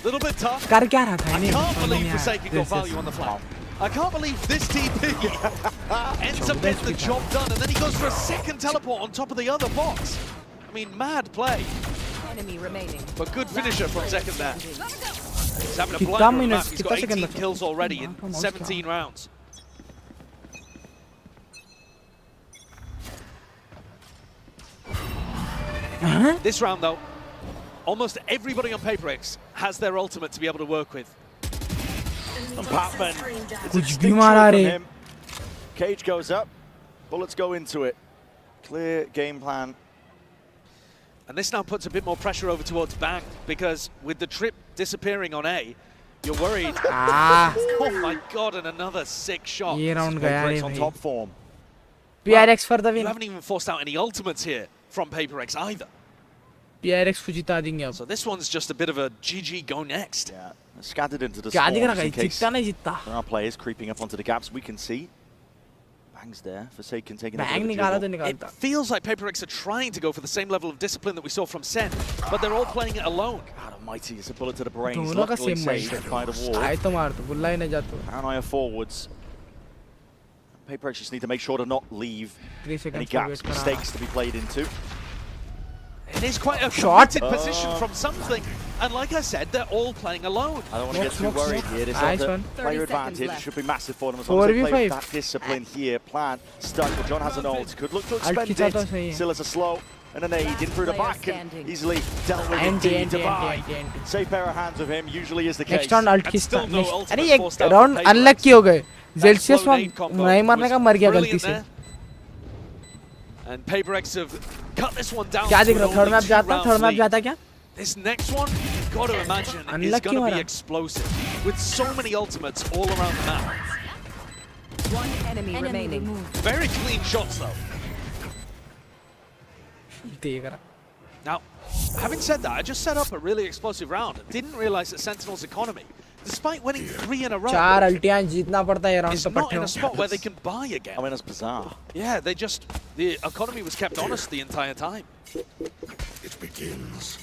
little bit tough. कर क्या रहा था I can't believe Forsaken got value on the flank. I can't believe this TP ends up getting the job done, and then he goes for a second teleport on top of the other box. I mean, mad play. Enemy remaining. But good finisher from Zekan there. He's having a कितना blind on the minutes, map. He's got कितना 18 second kills already in 17 rounds. This round, though, almost everybody on PaperX has their ultimate to be able to work with. And Patman, कुछ भी मारा रे. Cage goes up, bullets go into it. Clear game plan. And this now puts a bit more pressure over towards Bang, because with the trip disappearing on A, you're worried. Oh my god, and another sick shot. ये round गया रे on भाई. top form. PRX for the You win. haven't even forced out any ultimates here from PaperX either. PRX को जिता देंगे अब. So this one's just a bit of a GG go next. Yeah, scattered into the क्या swarms दिख रहा है? in case जितना नहीं जितना. there are players creeping up onto the gaps. We can see. Bang's there. Forsaken taking Bang a निकाला तो It निकालता. feels like PaperX are trying to go for the same level of discipline that we saw from Sen, but they're all playing it alone. God almighty, it's a bullet to the brain. He's दोनों का luckily same saved mindset. by the wall. आए तो मार तो बुल्ला ही नहीं जाता. Paranoia forwards. PaperX just need to make sure to not leave 3 any seconds gaps, mistakes to be played into. It is quite a Shot. committed position from something, and like I said, they're all playing alone. I don't want to get too worried here. This Nice is one. the player advantage. It should be massive for them as long as they 4v5. play with that discipline here. Plan stuck, but John has an ult. Could look to expend खींचा तो सही it. है. Still has a slow and an aid in through the back and easily dealt with Anti, it. anti, Divide. anti, anti. Safe pair of hands with him usually is the case. Next round ult And खींचता. still no Next. ultimate अरे forced एक out round from PaperX. unlucky हो गए. Zelsius slow में nade combo नहीं मारने का मर गया was गलती से. brilliant there. And PaperX have cut this one down. क्या to देख रहा? an Third only map 2 जाता? rounds Third map lead. जाता क्या? This next one, you've got to imagine, is Unlucky going to be वाला. explosive with so many ultimates all around the map. One enemy remaining. Very clean shots though. देख रहा. Now, having said that, I just set up a really explosive round. Didn't realize that Sentinel's economy, despite winning 3 in a row, 4 अल्टियां जीतना पड़ता है round is तो not पट्टे in a हो. spot where they can buy again. I mean, that's bizarre. Yeah, the economy was kept honest the entire time. It begins.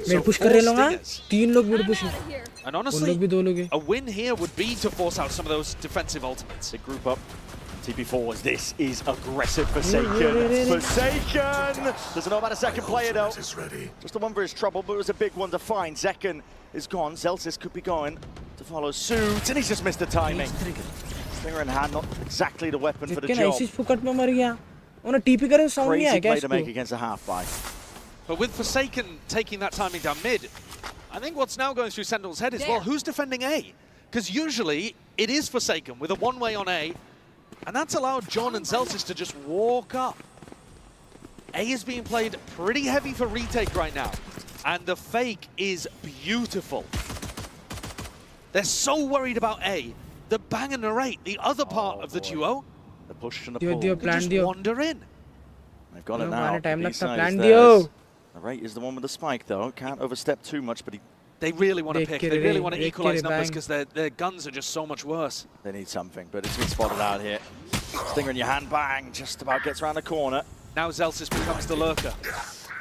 मेरे push कर रहे लोग हैं. 3 लोग मेरे पुश हैं. And उन honestly, लोग भी 2 लोग हैं. a win here would be to force out some of those defensive ultimates. They group up. TP4s. This is aggressive Forsaken. Forsaken! Doesn't know about a second player though. Is ready. Just the one for his trouble, but it was a big one to find. Zekken is gone. Zelsis could be going to follow suit, and he's just missed the timing. Stinger in hand, not exactly the weapon for the लेकिन job. ऐसी फुकट में मर गया. उन्हें TP करे sound नहीं आया Crazy क्या play to make इसको? against a half by. But with Forsaken taking that timing down mid, I think what's now going through Sentinel's head is, well, who's defending A? Because usually it is Forsaken with a one-way on A, and that's allowed John and Zelsis to just walk up. A is being played pretty heavy for retake right now, and the fake is beautiful. They're so worried about A, the Bang and narrate, the other part of the duo, The push and the दियो pull. दियो can plan just diyo. wander in. They've got it No, now. hमारे time The लगता B-side plan is दियो. theirs. The rate is the one with the spike though. Can't overstep too much, but They really want to Deख pick. के They रे, really want to देख के equalize रे, numbers Bang. because their guns are just so much worse. they need something. But it's been spotted out here. Stinger in your hand, bang! Just about gets around the corner. Now Zelsis becomes the lurker.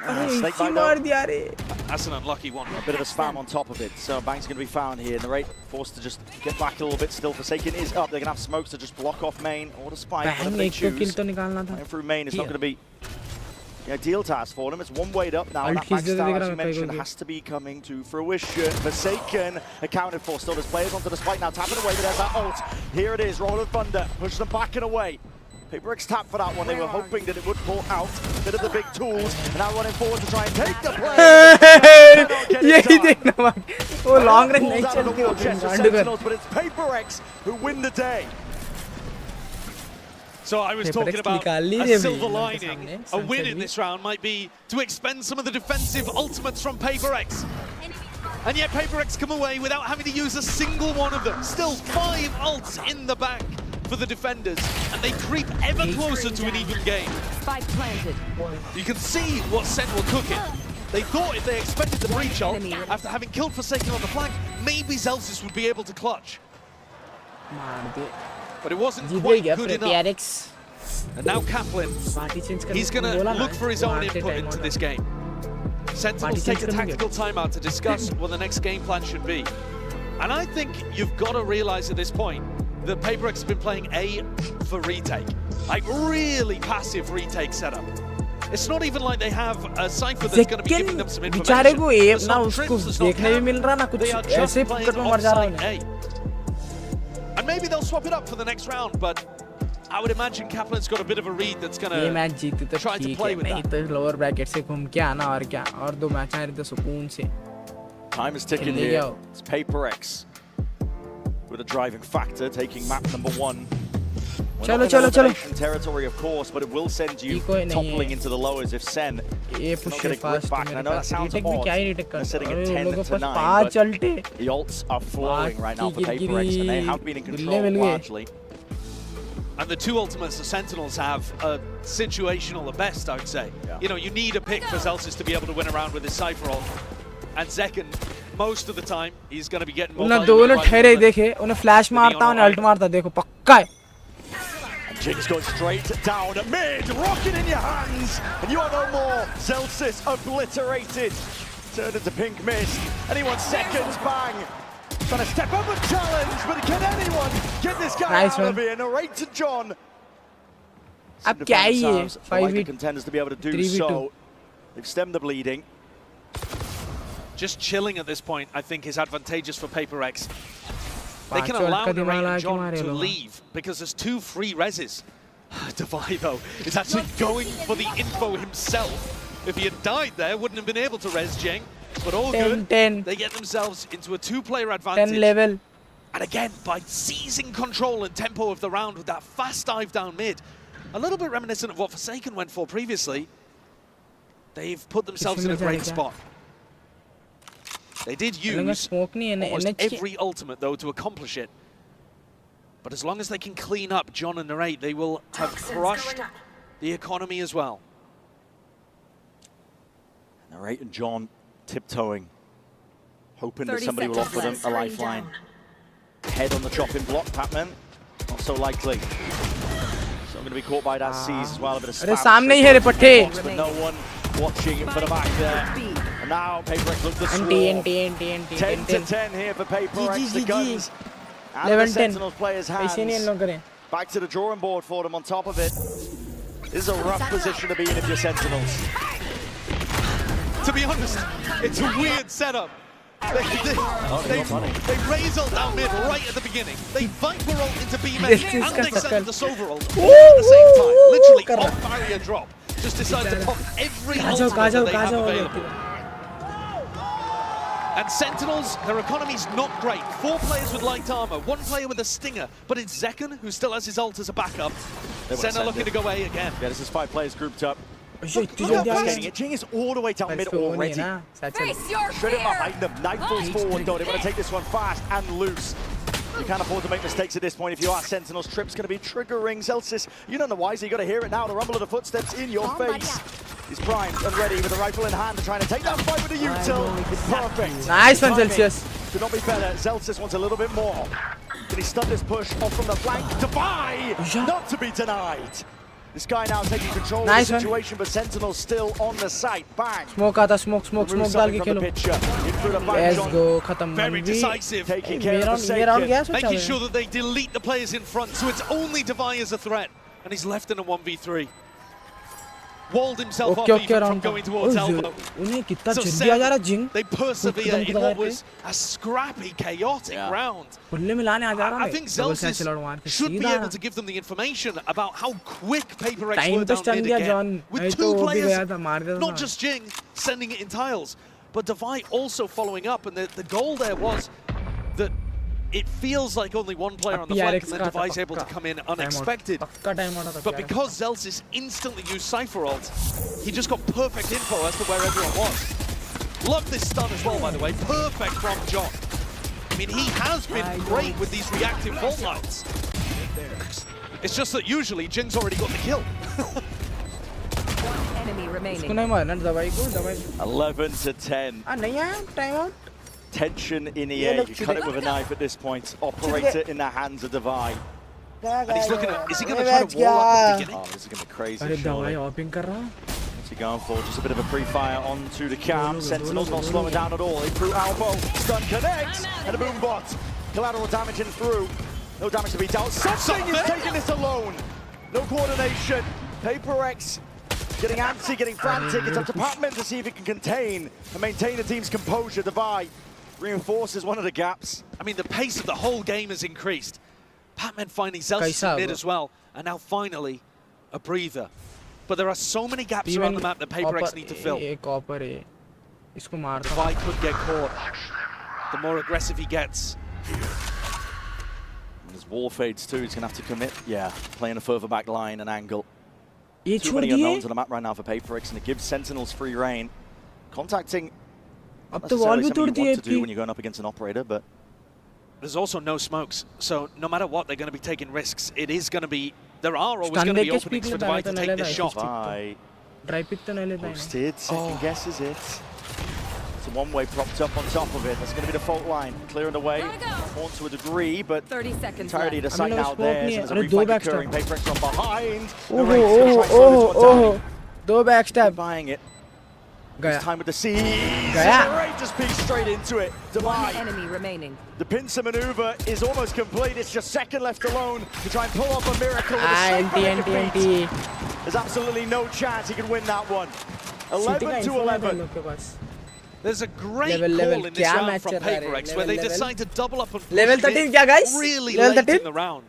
अरे Snake इसी bite मार though. दिया रे. That's an unlucky one. A bit of a spam on top of it. So Bang's going to be found here. And the rate forced to just get back a little bit. Still Forsaken is up. They're going to have smokes to just block off main or the spike. Whatever Bang they एक तो kill choose. तो निकालना था. Going through main is not going to be the ideal task for them. It's one way up now. And Ult that back खींच देते star, दिख as रहा you है कई mentioned, को. has to be coming to fruition. Forsaken accounted for. Still there's players onto the spike now. Tapping away, but there's that ult. Here it is. Roll of Thunder. Pushes them back and away. PaperX tapped for that one. They were hoping that it would pull out a bit of the big tools. And now running forward to try and take the play. यही देखना भाग. वो long range नहीं Pulls out of the चलती war होती chest for गांडू कर. Sentinels, but it's PaperX who win the day. So I was PaperX talking about निकाल ली a रे silver भाई, lining. सामने, A win sunset in भी. this round might be to expend some of the defensive ultimates from PaperX. And yet PaperX come away without having to use a single one of them. Still 5 ults in the bank for the defenders, and they creep ever closer to an even game. Spike planted. You can see what Sen were cooking. They thought if they expected the breach ult, after having killed Forsaken on the flank, maybe Zelsis would be able to clutch. मार दे. But it wasn't Jeet quite गया good enough. PRX. And now Kaplan, party change करने he's को going बोला to ना. look for his own मारते input time into होता. this game. Sentinels Party take a change tactical timeout to discuss what the next game plan should be. And I think you've got to realize at this point that PaperX have been playing A for retake. Like really passive retake setup. It's not even like they have a Cypher that's going to be giving them some information. बेचारे को ए There's ना no उसको trips, there's no देखने भी camp. मिल रहा ना कुछ They are just ऐसे playing पकड़ में मर जा रहा offside है A. And maybe they'll swap it up for the next round, but I would imagine Kaplan's got a bit of a read that's going ये to मैच जीते तो try to ठीक play है with नहीं that. तो lower bracket से घूम के आना और क्या और 2 मैच आ रहे थे सुकून से Time is ticking There you here. go. It's Paper X with a driving factor, taking map number 1. We're Chalo, not in chalo, chalo. elimination territory, of course, but it will send you Eco नहीं toppling है। into the lowers if Sen ये cannot push get a grip fast back. And I know that sounds retake भी odd. क्या ही retake They're कर sitting अरे at उन 10 लोगों to के पास 9, 5 but चलते the ults are flowing right now for Party Paper X, and they Giri, have been in गुल्ले control मिल गए। largely. And the 2 ultimates the Sentinels have are situational at best, I would say. Yeah. You know, you need a pick for Zelsis to be able to win around with his Cypher ult. And Zekken, most of the time, he's going to be getting more उन्हें value दोनों by ठहरे movement. देखे उन्हें flash मारता उन्हें alt मारता देखो पक्का है Jinx goes straight down mid, rocket in your hands, and you are no more. Zelsis obliterated, turned into pink mist. Anyone seconds, bang. Trying to step up and challenge, but can anyone get this guy Nice out one. of here? Narrate to John. अब क्या ही है Like the 5v contenders to be able to do 3v2 so. They've stemmed the bleeding. Just chilling at this point, I think, is advantageous for Paper X. They can पांचों allow अटका दिमाग Narrate लगा and के John मारे to लोग leave because there's 2 free reses. Divide, though, is actually going for the info himself. If he had died there, wouldn't have been able to res Jing. But all 10, good. 10. They get themselves into a 2-player 10 advantage. level And again, by seizing control and tempo of the round with that fast dive down mid, a little bit reminiscent of what Forsaken went for previously, they've put themselves in a great spot. They did use smoke नहीं है almost NH every ultimate, though, to accomplish it. But as long as they can clean up John and Narrate, they will have crushed the economy as well. Narrate and John tiptoeing, hoping that somebody will offer them a lifeline. Head on the chopping block, Patman. Not so likely. So I'm going to be caught by that seize as well. A bit of अरे spam सामने ही है रे पट्टे but no one watching it for the back there. And now Paper X look the NT swarm. NT 10 to 10 here for Paper X. The guns and the 11-10 Sentinels players' hands. ऐसे नहीं इन लोग करें Back to the drawing board for them on top of it. This is a rough position to be in if you're Sentinels. To be honest, it's a weird setup. They raise ult down mid right at the beginning. They Viper ult into B mid and they send the Sova ult all at the same time. Literally off barrier drop. Just decide to pop every ultimate that they have available. And Sentinels, their economy's not great. 4 players with light armor, 1 player with a stinger, but it's Zekken who still has his ult as a backup. Senna looking to go A again. Yeah, this is 5 players grouped up. Look Look how getting it. Jing is all the way down mid already. Straight up behind them. Knight falls forward though. They want to take this one fast and loose. You can't afford to make mistakes at this point if you are Sentinels. Trip's going to be triggering. Zelsis, you don't know why, so you got to hear it now. The rumble of the footsteps in your face. He's primed and ready with a rifle in hand to try and take that fight with a util. It's perfect. Nice one, Celsius. Could not be better. Zelsis wants a little bit more. Can he stop this push off from the flank? Defy! Not to be denied. This guy now taking control of the situation, but Sentinel's still on the site. Bang! Smoke आता smoke डाल के खेलो. Let's go खत्म. Very decisive. Taking care of the ये round गया सोचा Making मैं. sure that they delete the players in front, so it's only Divine as a threat. And he's left in a 1v3. Walled himself off even from going towards elbow. उन्हें कितना So जल्दी आ जा रहा जिंग. they persevere in what was a scrappy, chaotic round. Bulleh मिलाने आ जा रहा है. I think Zelsis should be able to give them the information about how quick Paper X were down mid again. With 2 players, not just Jing, sending it in tiles, but Divide also following up. And the goal there was that it feels like only 1 player on the flank, and then Divide's able to come in unexpected. But because Zelsis instantly used Cypher ult, he just got perfect info as to where everyone was. Love this stun as well, by the way. Perfect from John. I mean, he has been great with these reactive vault lights. It's just that usually Jing's already got the kill. Enemy remaining. 11 to 10. नहीं आया time out. Tension in the air. You cut it with a knife at this point. Operator in the hands of Divine. And he's looking at, is he going to try to wall up at the beginning? Oh, this is going to be crazy. अरे surely. दवाई opping कर रहा. What's he going for? Just a bit of a pre-fire onto the cam. Sentinel's not slowing down at all. In through elbow. Stun connects. And a boom bot. Collateral damage in through. No damage to be dealt. Something is taking this alone. No coordination. Paper X getting antsy, getting frantic. It's up to Patman to see if he can contain and maintain the team's composure. Divide reinforces one of the gaps. I mean, the pace of the whole game has increased. Patman finding Zelsis in mid as well, and now finally a breather. But there are so many gaps around the map that PaperX need to fill. Divide could get caught. The more aggressive he gets. As wall fades too, he's going to have to commit. Yeah, playing a further back line and angle. Too many unknowns on the map right now for PaperX, and it gives Sentinels free reign. Contacting, not necessarily something you want to do when you're going up against an operator, but there's also no smokes, so no matter what, they're going to be taking risks. It is going to be, there are always going to be openings for Divide to take this shot. Posted, second guesses it. It's a one-way propped up on top of it. That's going to be the fault line. Clearing the way, on to a degree, but 30 seconds entirety of the site now there. So there's a do reflank occurring. PaperX from behind. Do backstab. Buying it. Gaya. Time with the C's. Gaya. Just piece straight into it. Divide. Enemy remaining. The pincer maneuver is almost complete. It's just second left alone to try and pull off a miracle. With There's absolutely no chance he can win that one. 11 to 11. There's a great call in this round from PaperX where they decide to double up on level 13 kya guys? Really level late 13? in the round.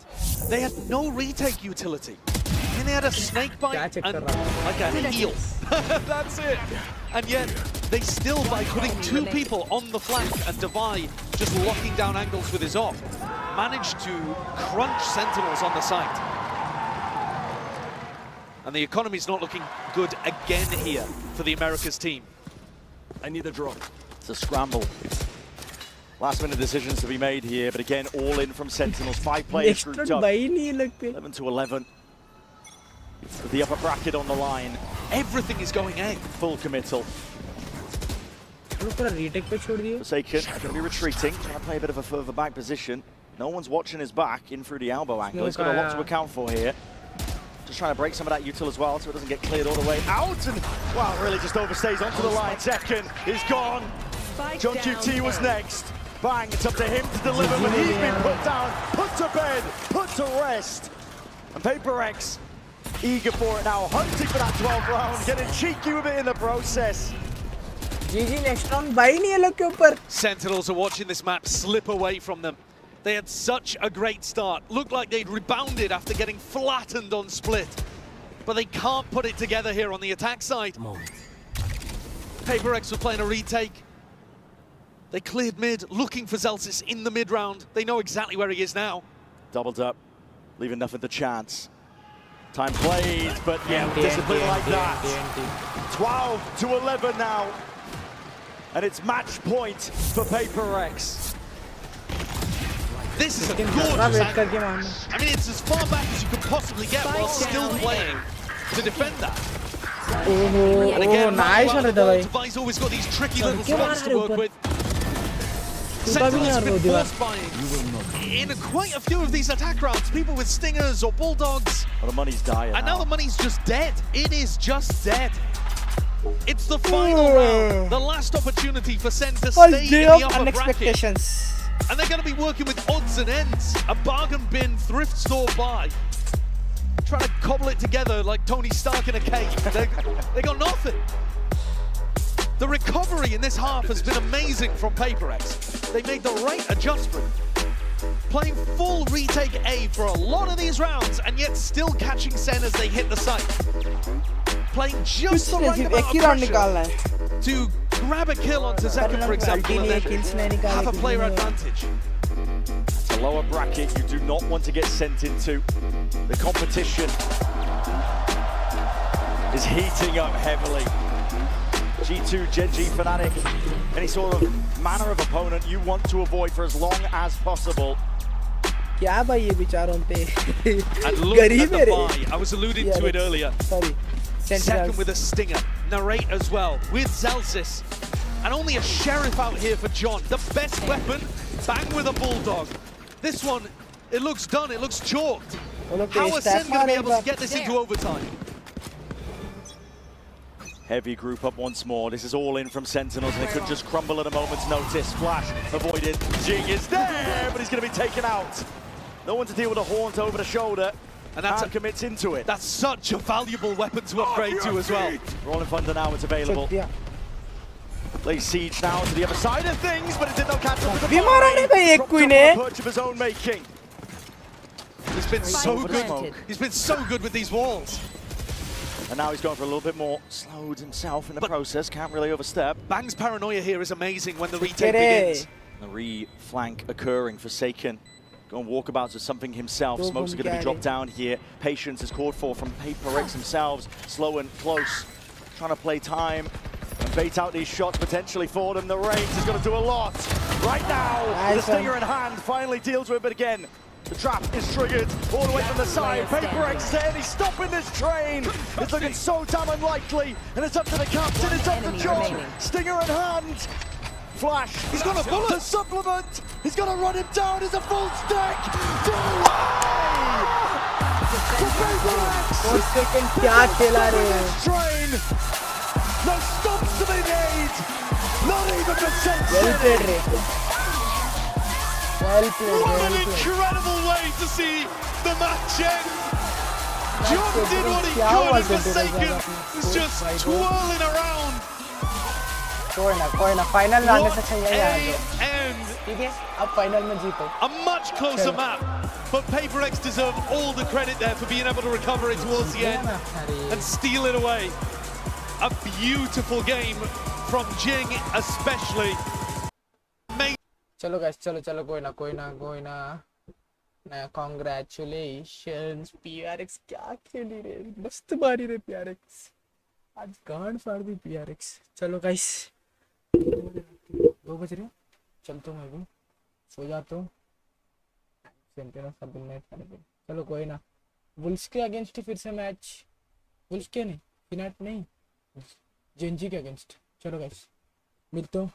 They had no retake utility. And they had a snake bite and like an eel. That's it. And yet they still, by putting two people on the flank and Divide just locking down angles with his off, managed to crunch Sentinels on the site. And the economy's not looking good again here for the Americas team. I need a drop. It's a scramble. Last minute decisions to be made here, but again, all in from Sentinels. 5 players grouped up. 11 to 11. With the upper bracket on the line. Everything is going A. Full committal. Forsaken, going to be retreating, trying to play a bit of a further back position. No one's watching his back in through the elbow angle. He's got a lot to account for here. Just trying to break some of that util as well, so it doesn't get cleared all the way out. And wow, really just overstays onto the line. Second is gone. John QT was next. Bang, it's up to him to deliver, but he's been put down, put to bed, put to rest. And PaperX eager for it now, hunting for that 12th round, getting cheeky with it in the process. GG next round, bhai nahi hai log ke upar. Sentinels are watching this map slip away from them. They had such a great start. Looked like they'd rebounded after getting flattened on split. But they can't put it together here on the attack side. PaperX were playing a retake. They cleared mid, looking for Zelsis in the mid round. They know exactly where he is now. Doubled up, leaving nothing to chance. Time played, but yeah, discipline like that. 12 to 11 now. And it's match point for PaperX. This is a gorgeous angle. I mean, it's as far back as you could possibly get while still playing to defend that. And again, nice one, Divide's always got these tricky little spots to work with. Sentinels have been force buying in quite a few of these attack rounds. People with stingers or bulldogs. Well, the money's dire and now the money's just dead. It is just dead. It's the final round. The last opportunity for Sen to stay in the upper bracket. And they're going to be working with odds and ends. A bargain bin thrift store buy. Trying to cobble it together like Tony Stark in a cave. They got nothing. The recovery in this half has been amazing from PaperX. They made the right adjustment. Playing full retake A for a lot of these rounds and yet still catching Sen as they hit the site. Playing just the right amount of pressure to grab a kill onto Zeka, for example, and then have a player advantage. It's a lower bracket you do not want to get sent into. The competition is heating up heavily. G2, Genji, Fnatic, any sort of manner of opponent you want to avoid for as long as possible. क्या भाई ये बिचारों पे And look at the buy. I was alluding to it earlier. Sorry. Second with a stinger. Narrate as well with Zelsis. And only a sheriff out here for John. The best weapon, bang with a bulldog. This one, it looks done, it looks chalked. How are Sen going to be able to get this into overtime? Heavy group up once more. This is all in from Sentinels, and it could just crumble at a moment's notice. Flash avoided. Jing is there, but he's going to be taken out. No one to deal with a haunt over the shoulder. And that's commits into it. That's such a valuable weapon to upgrade to as well. Rolling Thunder now is available. Lays siege now to the other side of things, but it did not catch up with the perch of his own making. He's been so good. He's been so good with these walls. And now he's going for a little bit more. Slowed himself in the process. Can't really overstep. Bang's paranoia here is amazing when the retake begins. The re-flank occurring. Forsaken. Going walkabouts with something himself. Smokes are going to be dropped down here. Patience is called for from PaperX themselves. Slow and close. Trying to play time and bait out these shots potentially for them. The range is going to do a lot. Right now, the stinger in hand finally deals with it again. The trap is triggered all the way from the side. PaperX is there and he's stopping this train. It's looking so damn unlikely. And it's up to the captain, it's up to John. Stinger in hand. Flash. He's got a bullet. To supplement. He's going to run him down as a full stack. Train. No stops to be made. Not even the sense. What an incredible way to see the match end. John did what he could and Forsaken is just twirling around. Final आने से चाहिए ठीक है अब final में जीतो. A much closer map, but PaperX deserve all the credit there for being able to recover it towards the end and steal it away. A beautiful game from Jing especially. चलो guys चलो कोई ना congratulations पीआरएक्स क्या खेली रे मस्त मारी रे पीआरएक्स आज गांड फाड़ दी पीआरएक्स चलो गाइस 2 बज रहे चलता हूं मैं भी सो जाता हूं चैंपियन ऑफ द मैच चलो कोई ना वुल्स के अगेंस्ट फिर से मैच वुल्स के नहीं फिनाट नहीं जेनजी के अगेंस्ट चलो गाइस मिलता हूं